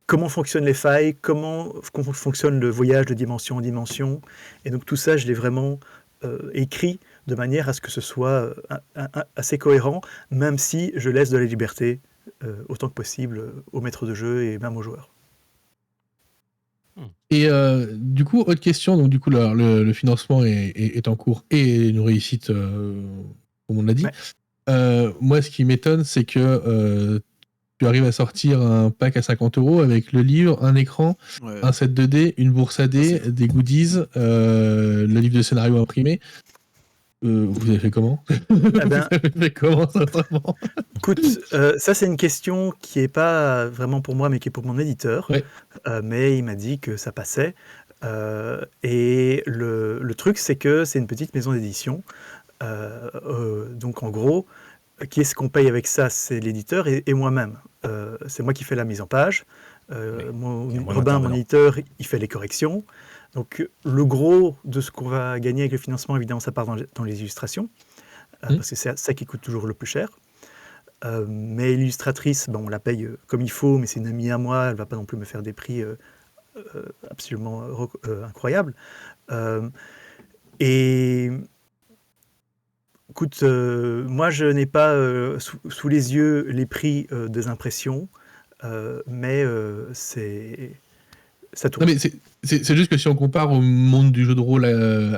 comment fonctionnent les failles, comment fonctionne le voyage de dimension en dimension. Et donc tout ça, je l'ai vraiment écrit de manière à ce que ce soit assez cohérent, même si je laisse de la liberté autant que possible au maître de jeu et même aux joueurs. Et du coup, autre question, donc du coup le financement est en cours et une réussite, comme on l'a dit. Ouais. Moi, ce qui m'étonne, c'est que tu arrives à sortir un pack à 50 € avec le livre, un écran, un set 2D, une bourse AD, des goodies, le livre de scénario imprimé. Vous avez fait comment? Vous avez fait comment ça, vraiment? Écoute, ça c'est une question qui n'est pas vraiment pour moi, mais qui est pour mon éditeur. Ouais. Mais il m'a dit que ça passait. Et le truc, c'est que c'est une petite maison d'édition. Donc en gros, qui est-ce qu'on paye avec ça? C'est l'éditeur et moi-même. C'est moi qui fais la mise en page. Robin, mon éditeur, il fait les corrections. Donc le gros de ce qu'on va gagner avec le financement, évidemment, ça part dans les illustrations, parce que c'est ça qui coûte toujours le plus cher. Mais l'illustratrice, on la paye comme il faut, mais c'est une amie à moi, elle ne va pas non plus me faire des prix absolument incroyables. Et écoute, moi je n'ai pas sous les yeux les prix des impressions, mais ça tourne. Non, mais c'est juste que si on compare au monde du jeu de rôle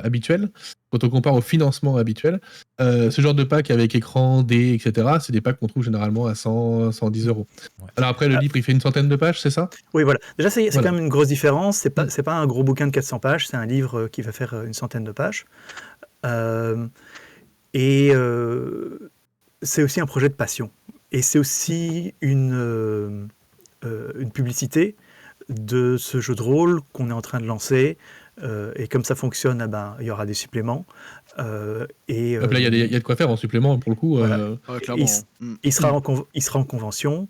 habituel, quand on compare au financement habituel, ce genre de pack avec écran, dés, etc., c'est des packs qu'on trouve généralement à 100, 110 €. Ouais. Alors après, le livre, il fait une centaine de pages, c'est ça? Oui, voilà. Déjà, c'est quand même une grosse différence. C'est pas un gros bouquin de 400 pages, c'est un livre qui va faire une centaine de pages. Et c'est aussi un projet de passion. Et c'est aussi une publicité de ce jeu de rôle qu'on est en train de lancer. Et comme ça fonctionne, il y aura des suppléments. Là, il y a de quoi faire en supplément, pour le coup. Voilà. Il sera en convention.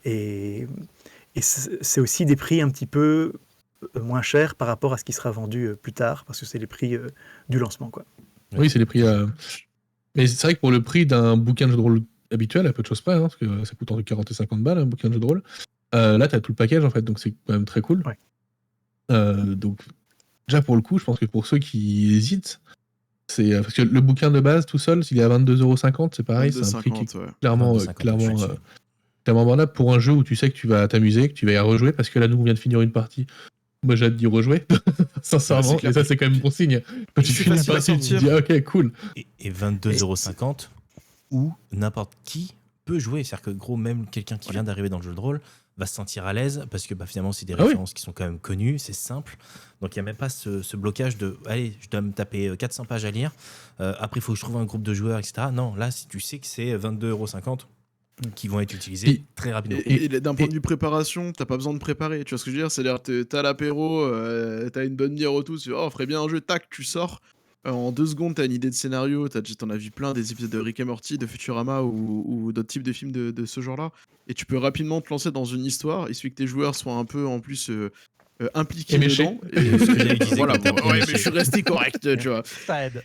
Et c'est aussi des prix un petit peu moins cher par rapport à ce qui sera vendu plus tard, parce que c'est les prix du lancement, quoi. Oui, c'est les prix. Mais c'est vrai que pour le prix d'un bouquin de jeu de rôle habituel, à peu de choses près, hein, parce que ça coûte entre 40 et 50 balles un bouquin de jeu de rôle, là, tu as tout le package en fait, donc c'est quand même très cool. Ouais. Donc, déjà pour le coup, je pense que pour ceux qui hésitent, c'est parce que le bouquin de base tout seul, s'il est à 22,50 €, c'est pareil, c'est un prix qui est 22,50, ouais. clairement, 22,50, je suis dessus. clairement abordable pour un jeu où tu sais que tu vas t'amuser, que tu vas y rejouer, parce que là, nous, on vient de finir une partie. Moi, j'ai hâte d'y rejouer, sincèrement, c'est clair. et ça, c'est quand même bon signe. Quand tu C'est finis une facile à partie, tu te sortir. dis, ah, ok, cool. Et 22,50 € où n'importe qui peut jouer. C'est-à-dire que gros, même quelqu'un qui vient d'arriver dans le jeu de rôle va se sentir à l'aise parce que finalement, c'est des Ah oui. références qui sont quand même connues, c'est simple. Donc il n'y a même pas ce blocage de allez, je dois me taper 400 pages à lire. Après, il faut que je trouve un groupe de joueurs, etc. Non, là, si tu sais que c'est 22,50 € qui vont être utilisés Et- très rapidement. Et d'un point de vue préparation, t'as pas besoin de préparer. Tu vois ce que je veux dire? C'est-à-dire, t'as l'apéro, t'as une bonne bière autour, tu dis, oh, on ferait bien un jeu, tac, tu sors. En 2 secondes, t'as une idée de scénario, t'en as vu plein des épisodes de Rick et Morty, de Futurama ou d'autres types de films de ce genre-là. Et tu peux rapidement te lancer dans une histoire. Il suffit que tes joueurs soient un peu en plus impliqués Éméchés. dedans. C'est ce que j'allais dire, voilà, quand t'as bon, ouais, éméché. mais je suis resté correct, tu vois. Ça aide.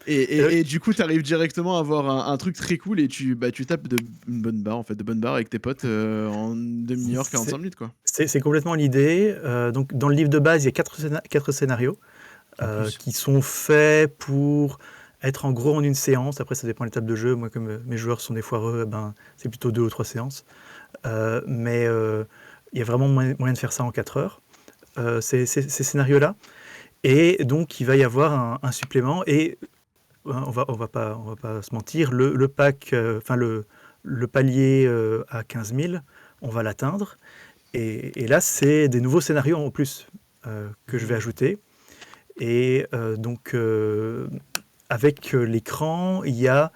Et du coup, t'arrives directement à avoir un truc très cool et tu tapes une bonne barre, en fait, de bonne barre avec tes potes en demi-heure, 45 minutes, quoi. C'est complètement l'idée. Donc, dans le livre de base, il y a 4 scénarios En plus. qui sont faits pour être en gros en une séance. Après, ça dépend des tables de jeu. Moi, comme mes joueurs sont des foireux, c'est plutôt 2 ou 3 séances. Mais il y a vraiment moyen de faire ça en 4 heures, ces scénarios-là. Et donc, il va y avoir un supplément. Et on va pas se mentir, le pack, le palier à 15 000, on va l'atteindre. Et là, c'est des nouveaux scénarios en plus que je vais ajouter. Et donc, avec l'écran, il y a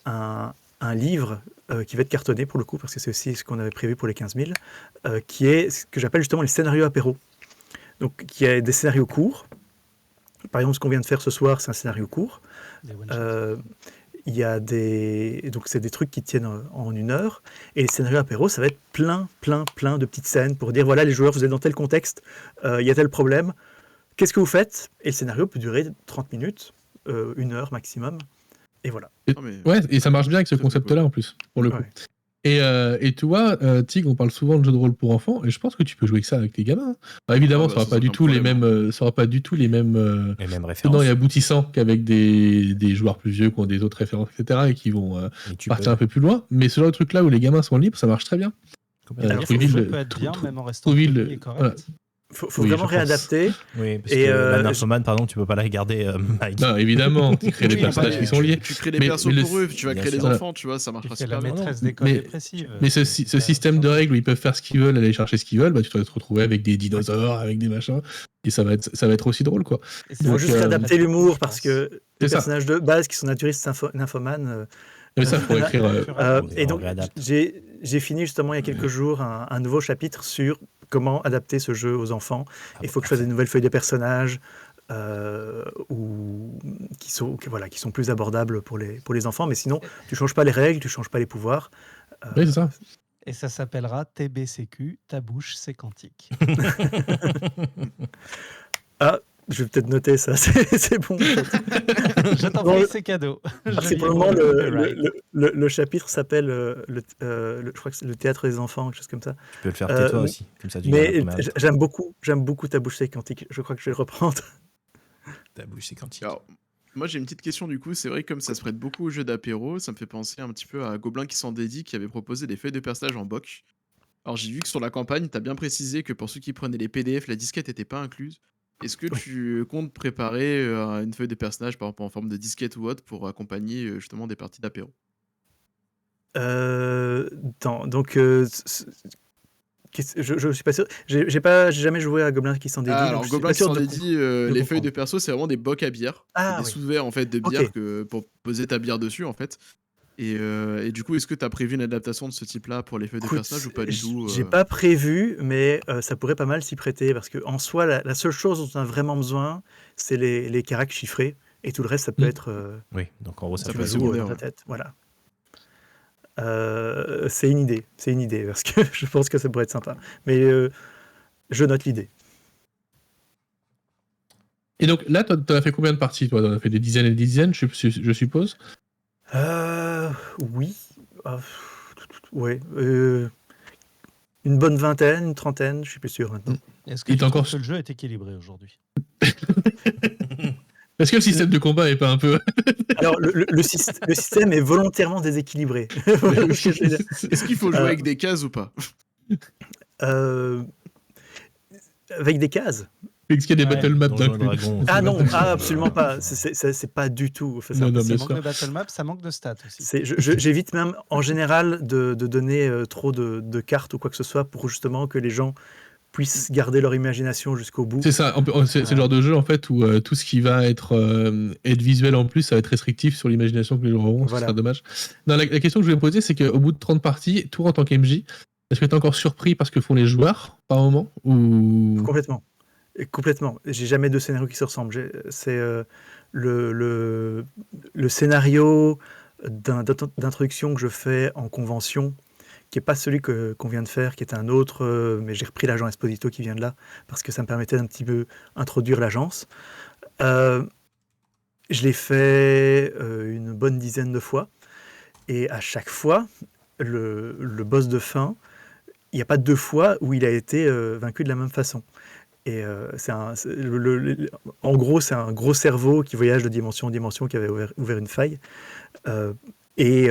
un livre qui va être cartonné pour le coup, parce que c'est aussi ce qu'on avait prévu pour les 15 000, qui est ce que j'appelle justement les scénarios apéro. Donc, qui a des scénarios courts. Par exemple, ce qu'on vient de faire ce soir, c'est un scénario court. Des one-shots. Il y a donc c'est des trucs qui tiennent en 1 heure. Et les scénarios apéro, ça va être plein de petites scènes pour dire voilà, les joueurs, vous êtes dans tel contexte, il y a tel problème. Qu'est-ce que vous faites? Et le scénario peut durer 30 minutes, 1 heure maximum. Et voilà. Non, mais- Ouais, et ça marche bien avec ce C'est concept-là en plus, pour le coup. Ouais. Et tu vois, Tig, on parle souvent de jeux de rôle pour enfants, et je pense que tu peux jouer que ça avec tes gamins. Alors, évidemment, Ah bah, ça sans sera pas du aucun tout les problème. mêmes, ça aura pas du tout les mêmes Les mêmes tenants références. et aboutissants qu'avec des joueurs plus vieux qui ont des autres références, etc., et qui vont Mais tu partir peux. un peu plus loin. Mais ce genre de truc là où les gamins sont libres, ça marche très bien. Complètement. C'est-à-dire que le Trouville, jeu peut être bien, Trou- même en restant Trouville, poli et correct. voilà. Faut Oui, vraiment je pense. réadapter. Oui, parce Et, que la je- nymphomane, pardon, tu peux pas la regarder, Mike. Non, évidemment, tu crées des Oui, personnages bah, qui sont liés. Tu crées les Mais- persos mais le- pour eux, tu vas bien créer les sûr. enfants, tu vois, ça Tu marchera fais la super bien. maîtresse Non, d'école mais- dépressive. Mais ce C'est système de sympa. règles où ils peuvent faire ce qu'ils veulent, aller chercher ce qu'ils veulent, bah, tu vas te retrouver avec des dinosaures, avec des machins, et ça va être aussi drôle, quoi. Et Il c'est faut Donc, vrai juste que réadapter la l'humour je parce pense. que les C'est ça. personnages de base qui sont naturistes nymphomanes. Mais ça, faut écrire. Et On donc, réadapte. j'ai fini justement il y a quelques jours un nouveau chapitre sur comment adapter ce jeu aux enfants. Ah Il bah, faut que je fasse des nouvelles feuilles de personnages qui sont plus abordables pour les enfants. Mais sinon, tu changes pas les règles, tu changes pas les pouvoirs. Oui, c'est ça. Et ça s'appellera TBCQ, ta bouche c'est quantique. Ah, je vais peut-être noter ça, c'est bon. Je t'en Bon, prie, c'est cadeau. Parce Je que pour le lis moment, mon copyright. le chapitre s'appelle, je crois que c'est le théâtre des enfants, quelque chose comme ça. Tu peux le faire tais-toi mais- aussi. Comme ça, tu gardes la Mais première lettre. j'aime beaucoup ta bouche c'est quantique. Je crois que je vais le reprendre. Ta bouche, c'est quantique. Alors, moi j'ai une petite question du coup, c'est vrai que comme ça se prête beaucoup aux jeux d'apéro, ça me fait penser un petit peu à Gobelin qui s'en dédie qui avait proposé des feuilles de personnages en boc. Alors j'ai vu que sur la campagne, t'as bien précisé que pour ceux qui prenaient les PDF, la disquette n'était pas incluse. Est-ce que tu comptes préparer une feuille de personnage par exemple en forme de disquette ou autre pour accompagner justement des parties d'apéro? Donc, je suis pas sûr. J'ai jamais joué à Gobelin qui s'en dédie. donc Alors je suis Gobelin pas qui sûr s'en de dédie, de les feuilles de comprendre. perso c'est vraiment des bocs à bière. Ah C'est des oui. sous-verts en fait de bière Ok. pour poser ta bière dessus en fait. Et du coup, est-ce que tu as prévu une adaptation de ce type-là pour les feuilles de Écoute, personnages ou pas du tout j'ai pas prévu, mais ça pourrait pas mal s'y prêter parce que en soi, la seule chose dont on a vraiment besoin, c'est les caractères chiffrés et tout le reste, ça peut Mm. être Oui, donc en gros, ça Ça peut peut être être secondaire, dans ta ouais. tête. Voilà. C'est une idée parce que je pense que ça pourrait être sympa. Mais je note l'idée. Et donc là, t'en as fait combien de parties, toi? T'en as fait des dizaines et des dizaines, je suppose. Oui. Ouais. Une bonne vingtaine, une trentaine, je suis plus sûr maintenant. Est-ce que Il tu est encore- trouves que le jeu est équilibré aujourd'hui? Est-ce que le système de combat est pas un peu... Alors, le système est volontairement déséquilibré. Voilà ce que je veux dire. Est-ce qu'il faut jouer avec des cases ou pas? Euh, Avec des cases. Est-ce qu'il y a des Ouais, battle maps Donjons d'un et coup? Dragons. Ah non, absolument pas. C'est pas du tout. Enfin, Non, non, Ça bien manque sûr. de battle map, ça manque de stats aussi. J'évite même en général de donner trop de cartes ou quoi que ce soit pour justement que les gens puissent garder leur imagination jusqu'au bout. C'est ça, c'est le genre de jeu en fait où tout ce qui va être visuel en plus, ça va être restrictif sur l'imagination que les gens auront, Voilà. ce sera dommage. Non, la question que je voulais me poser, c'est qu'au bout de 30 parties, toi en tant qu'MJ, est-ce que tu es encore surpris par ce que font les joueurs par moment ou... Complètement. Et complètement. J'ai jamais deux scénarios qui se ressemblent. C'est le scénario d'introduction que je fais en convention, qui n'est pas celui qu'on vient de faire, qui est un autre, mais j'ai repris l'agent Esposito qui vient de là, parce que ça me permettait d'un petit peu introduire l'agence. Je l'ai fait une bonne dizaine de fois, et à chaque fois, le boss de fin, il n'y a pas deux fois où il a été vaincu de la même façon. Et en gros, c'est un gros cerveau qui voyage de dimension en dimension, qui avait ouvert une faille. Et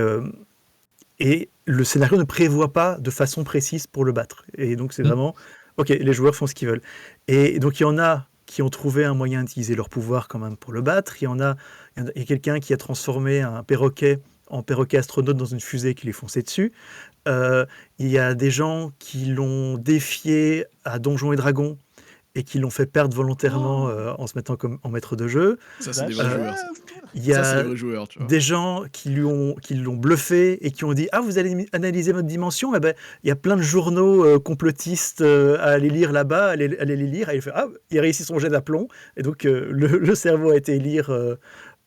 le scénario ne prévoit pas de façon précise pour le battre. Et donc, c'est vraiment, OK, les joueurs font ce qu'ils veulent. Et donc, il y en a qui ont trouvé un moyen d'utiliser leur pouvoir quand même pour le battre. Il y a quelqu'un qui a transformé un perroquet en perroquet astronaute dans une fusée qui lui fonçait dessus. Il y a des gens qui l'ont défié à Donjons et Dragons et qui l'ont fait perdre volontairement en se mettant en maître de jeu. Ça, c'est des vrais joueurs. Ça. Il y Ça, c'est a des vrais joueurs, tu vois. des gens qui l'ont bluffé et qui ont dit « Ah, vous allez analyser votre dimension ?» Eh ben, il y a plein de journaux complotistes à aller lire là-bas, à aller les lire. Et il fait « Ah, il a réussi son jet d'aplomb. » Et donc, le cerveau a été lire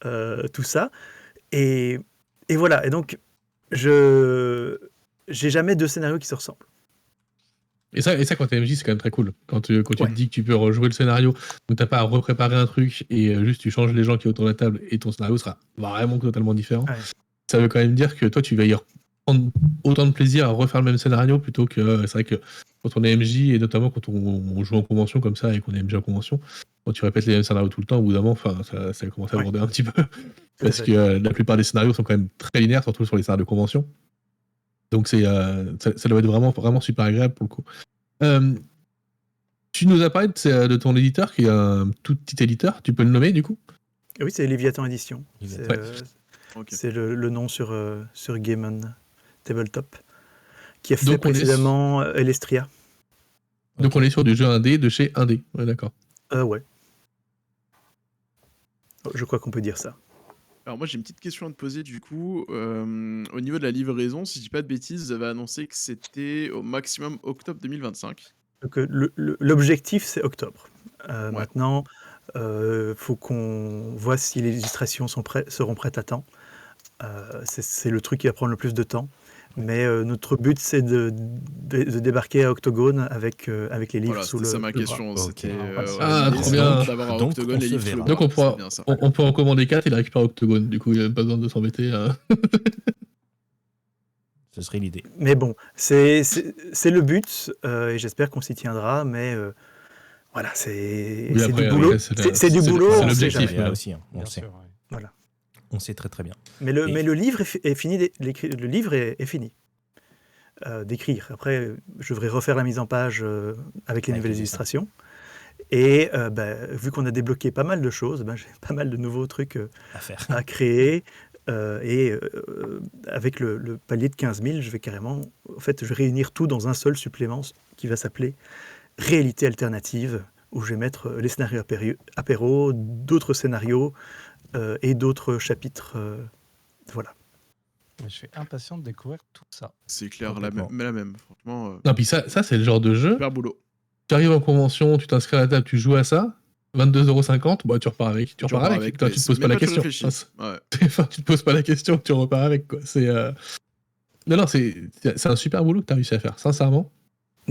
tout ça. Et voilà. Et donc, j'ai jamais deux scénarios qui se ressemblent. Et ça, quand t'es MJ, c'est quand même très cool. Quand tu te Ouais. dis que tu peux rejouer le scénario, donc t'as pas à repréparer un truc et juste tu changes les gens qui sont autour de la table et ton scénario sera vraiment totalement différent. Ouais. Ça veut quand même dire que toi, tu vas y prendre autant de plaisir à refaire le même scénario plutôt que... c'est vrai que quand on est MJ, et notamment quand on joue en convention comme ça et qu'on est MJ en convention, quand tu répètes les mêmes scénarios tout le temps, au bout d'un moment, ça commence à Ouais. border un petit peu. Tout à Parce fait. que la plupart des scénarios sont quand même très linéaires, surtout sur les scénarios de convention. Donc ça doit être vraiment, vraiment super agréable pour le coup. Tu nous as parlé de ton éditeur, qui est un tout petit éditeur. Tu peux le nommer, du coup? Et oui, c'est Léviathan Édition. Léviathan. Ok. C'est le nom sur Game on Tabletop, qui a fait Donc, on est précédemment Elestria. Donc on est sur du jeu indé de chez Indé. Ouais, d'accord. Ouais. Je crois qu'on peut dire ça. Alors moi j'ai une petite question à te poser du coup. Au niveau de la livraison, si je dis pas de bêtises, vous avez annoncé que c'était au maximum octobre 2025. Donc, l'objectif, c'est octobre. Ouais. Maintenant, faut qu'on voit si les illustrations seront prêtes à temps. C'est le truc qui va prendre le plus de temps. Mais notre but, c'est de débarquer à Octogone avec les livres Voilà, sous c'était le ça ma le bras. question. Ok. C'était Ah, l'idée, trop c'est bien. d'avoir à Donc, Octogone on les se livres sous le verra. bras. Donc, on pourra- C'est bien ça. On peut en commander 4 et les récupérer à Octogone. Du coup, il n'y a pas besoin de s'embêter. Ce serait l'idée. Mais bon, c'est le but et j'espère qu'on s'y tiendra. Mais voilà, c'est Oui, après, du boulot. après, C'est du boulot. c'est on sait l'objectif. jamais. Il y a aussi, on Bien sait. sûr, ouais. Voilà. On sait très très bien. Mais le livre est fini. Le livre est fini d'écrire. Après, je devrais refaire la mise en page avec les Avec nouvelles les dessins. illustrations. Et vu qu'on a débloqué pas mal de choses, j'ai pas mal de nouveaux trucs À faire. à créer. Avec le palier de 15 000, je vais carrément, en fait, je vais réunir tout dans un seul supplément qui va s'appeler Réalité alternative, où je vais mettre les scénarios apéro, d'autres scénarios et d'autres chapitres. Voilà. Mais je suis impatient de découvrir tout ça. C'est clair, Complètement. la même. Franchement, Non, puis ça c'est le genre de jeu. super boulot. Tu arrives en convention, tu t'inscris à la table, tu joues à ça. 22,50 €, bah, tu repars avec. Tu repars avec. Toi, mais tu te poses c'est pas la même question. réfléchi. Ouais. Enfin, tu te poses pas la question, tu repars avec, quoi. Non, c'est un super boulot que tu as réussi à faire, sincèrement.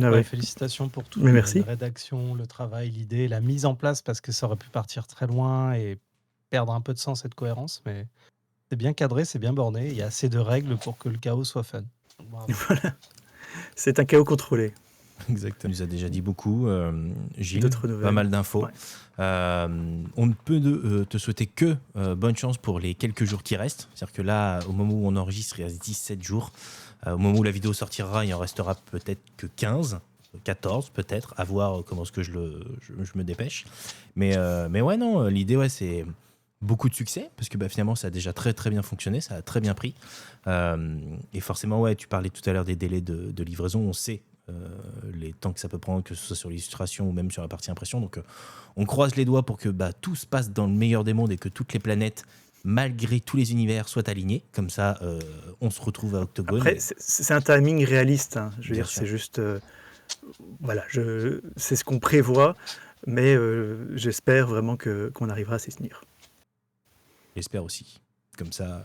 Ah Ouais, ouais. félicitations pour tout. Mais merci. La rédaction, le travail, l'idée, la mise en place, parce que ça aurait pu partir très loin et perdre un peu de sens et de cohérence, mais c'est bien cadré, c'est bien borné. Il y a assez de règles pour que le chaos soit fun. Donc, bravo. Voilà. C'est un chaos contrôlé. Exactement. Tu nous a déjà dit beaucoup, Gilles. D'autres Pas nouvelles. mal d'infos. Ouais. On ne peut te souhaiter que bonne chance pour les quelques jours qui restent. C'est-à-dire que là, au moment où on enregistre, il reste 17 jours. Au moment où la vidéo sortira, il en restera peut-être que 15, 14 peut-être, à voir comment est-ce que je me dépêche. Mais ouais, non, l'idée, ouais, c'est beaucoup de succès, parce que finalement, ça a déjà très très bien fonctionné, ça a très bien pris. Et forcément, ouais, tu parlais tout à l'heure des délais de livraison, on sait les temps que ça peut prendre, que ce soit sur l'illustration ou même sur la partie impression. Donc, on croise les doigts pour que tout se passe dans le meilleur des mondes et que toutes les planètes, malgré tous les univers, soient alignés. Comme ça, on se retrouve à Octogone. Après, c'est un timing réaliste. Hein. Je veux Bien dire, sûr. c'est juste. Voilà, c'est ce qu'on prévoit, mais j'espère vraiment qu'on arrivera à s'y tenir. J'espère aussi. Comme ça.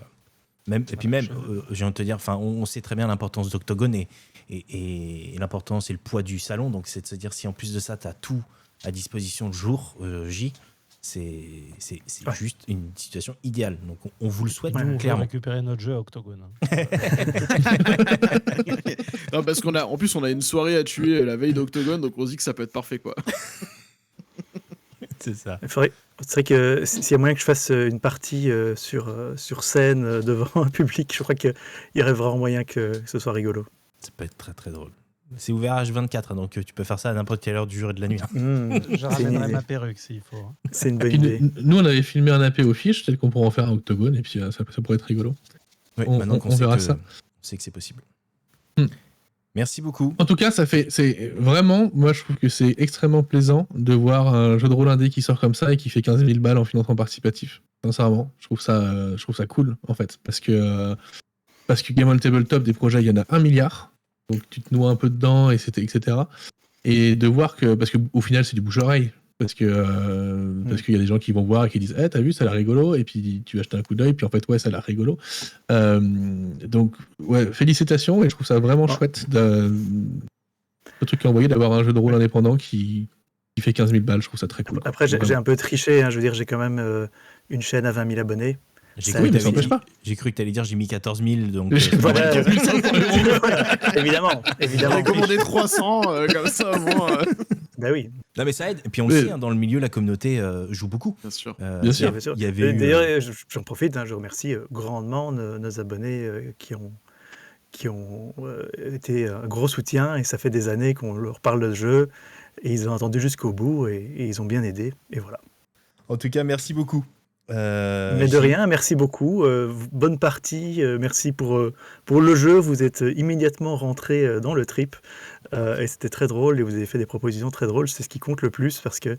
Même, et puis même, j'ai envie de te dire, on sait très bien l'importance d'Octogone et l'importance et le poids du salon. Donc, c'est de se dire, si en plus de ça, tu as tout à disposition le jour J, c'est juste une situation idéale. Donc, on vous le souhaite Ouais, On va clairement. récupérer notre jeu à Octogone. Non, parce en plus, on a une soirée à tuer la veille d'Octogone, donc on se dit que ça peut être parfait, quoi. C'est ça. C'est vrai que s'il y a moyen que je fasse une partie sur scène devant un public, je crois qu'il y aurait vraiment moyen que ce soit rigolo. Ça peut être très très drôle. C'est ouvert à H24, donc tu peux faire ça à n'importe quelle heure du jour et de la nuit. Mmh, Je c'est une ramènerai idée. ma perruque s'il faut. Hein. C'est une bonne Puis idée. nous, on avait filmé un AP aux fiches, tel qu'on pourrait en faire un octogone, et puis ça pourrait être rigolo. Oui, On- maintenant on- qu'on on sait verra que, ça. on sait que c'est possible. Hmm. Merci beaucoup. En tout cas, c'est vraiment, moi je trouve que c'est extrêmement plaisant de voir un jeu de rôle indé qui sort comme ça et qui fait 15 000 balles en financement participatif. Sincèrement, je trouve ça cool en fait, parce que Game on Tabletop, des projets, il y en a 1 milliard, donc tu te noies un peu dedans, etc. Et de voir que, parce qu'au final c'est du bouche-oreille, parce qu'il y a des gens qui vont voir et qui disent t'as vu, ça a l'air rigolo, et puis tu vas jeter un coup d'œil, puis en fait ouais, ça a l'air rigolo. Donc ouais, félicitations, et je trouve ça vraiment chouette le truc qui est envoyé, d'avoir un jeu de rôle indépendant qui fait 15 000 balles. Je trouve ça très cool. Après, j'ai Vraiment. un peu triché. Hein, je veux dire, j'ai quand même une chaîne à 20 000 abonnés. J'ai Ça, cru, Oui, que mais ça t'avais n'empêche dit- pas. j'ai cru que tu allais dire j'ai mis 14 000, donc Voilà. Évidemment, On évidemment. a commandé 300, comme ça, au moins. Bah oui, Non, mais ça aide. Et puis on le Oui. sait, hein, dans le milieu, la communauté joue beaucoup. Bien sûr. Bien sûr. bien sûr. Il y avait eu, D'ailleurs, j'en profite, hein, je remercie grandement nos abonnés qui ont été un gros soutien, et ça fait des années qu'on leur parle de ce jeu, et ils ont attendu jusqu'au bout, et ils ont bien aidé, et voilà. En tout cas, merci beaucoup. Mais de rien, merci beaucoup, bonne partie, merci pour le jeu, vous êtes immédiatement rentré dans le trip, et c'était très drôle, et vous avez fait des propositions très drôles, c'est ce qui compte le plus, parce que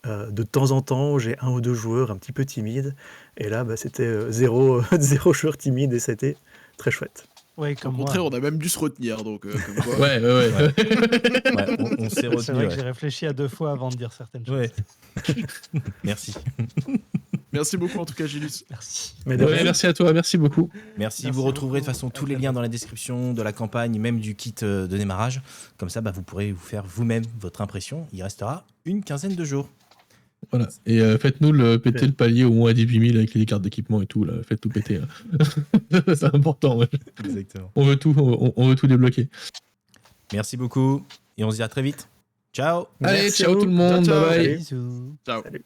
de temps en temps, j'ai 1 ou 2 joueurs un petit peu timides, et là, c'était zéro joueur timide, et c'était très chouette. Oui, Au comme moi. contraire, on a même dû se retenir, donc comme quoi. Ouais. Ouais, on s'est C'est retenu. vrai que Ouais. j'ai réfléchi à 2 fois avant de dire certaines choses. Ouais. Merci. Merci beaucoup, en tout cas, Gilus. Merci. Mais de Ouais, rien. merci à toi, merci beaucoup. Merci. Merci Vous retrouverez de beaucoup. toute façon tous les liens dans la description de la campagne, même du kit de démarrage. Comme ça, vous pourrez vous faire vous-même votre impression. Il restera une quinzaine de jours. Voilà. Et faites-nous péter le palier au moins à 18 000 avec les cartes d'équipement et tout. Là. Faites tout péter. Hein. C'est important. Ouais. Exactement. On veut tout débloquer. Merci beaucoup et on se dit à très vite. Ciao. Allez, Merci ciao à vous. tout le monde. Ciao, ciao. Bye bye. Bisous. Ciao. Salut.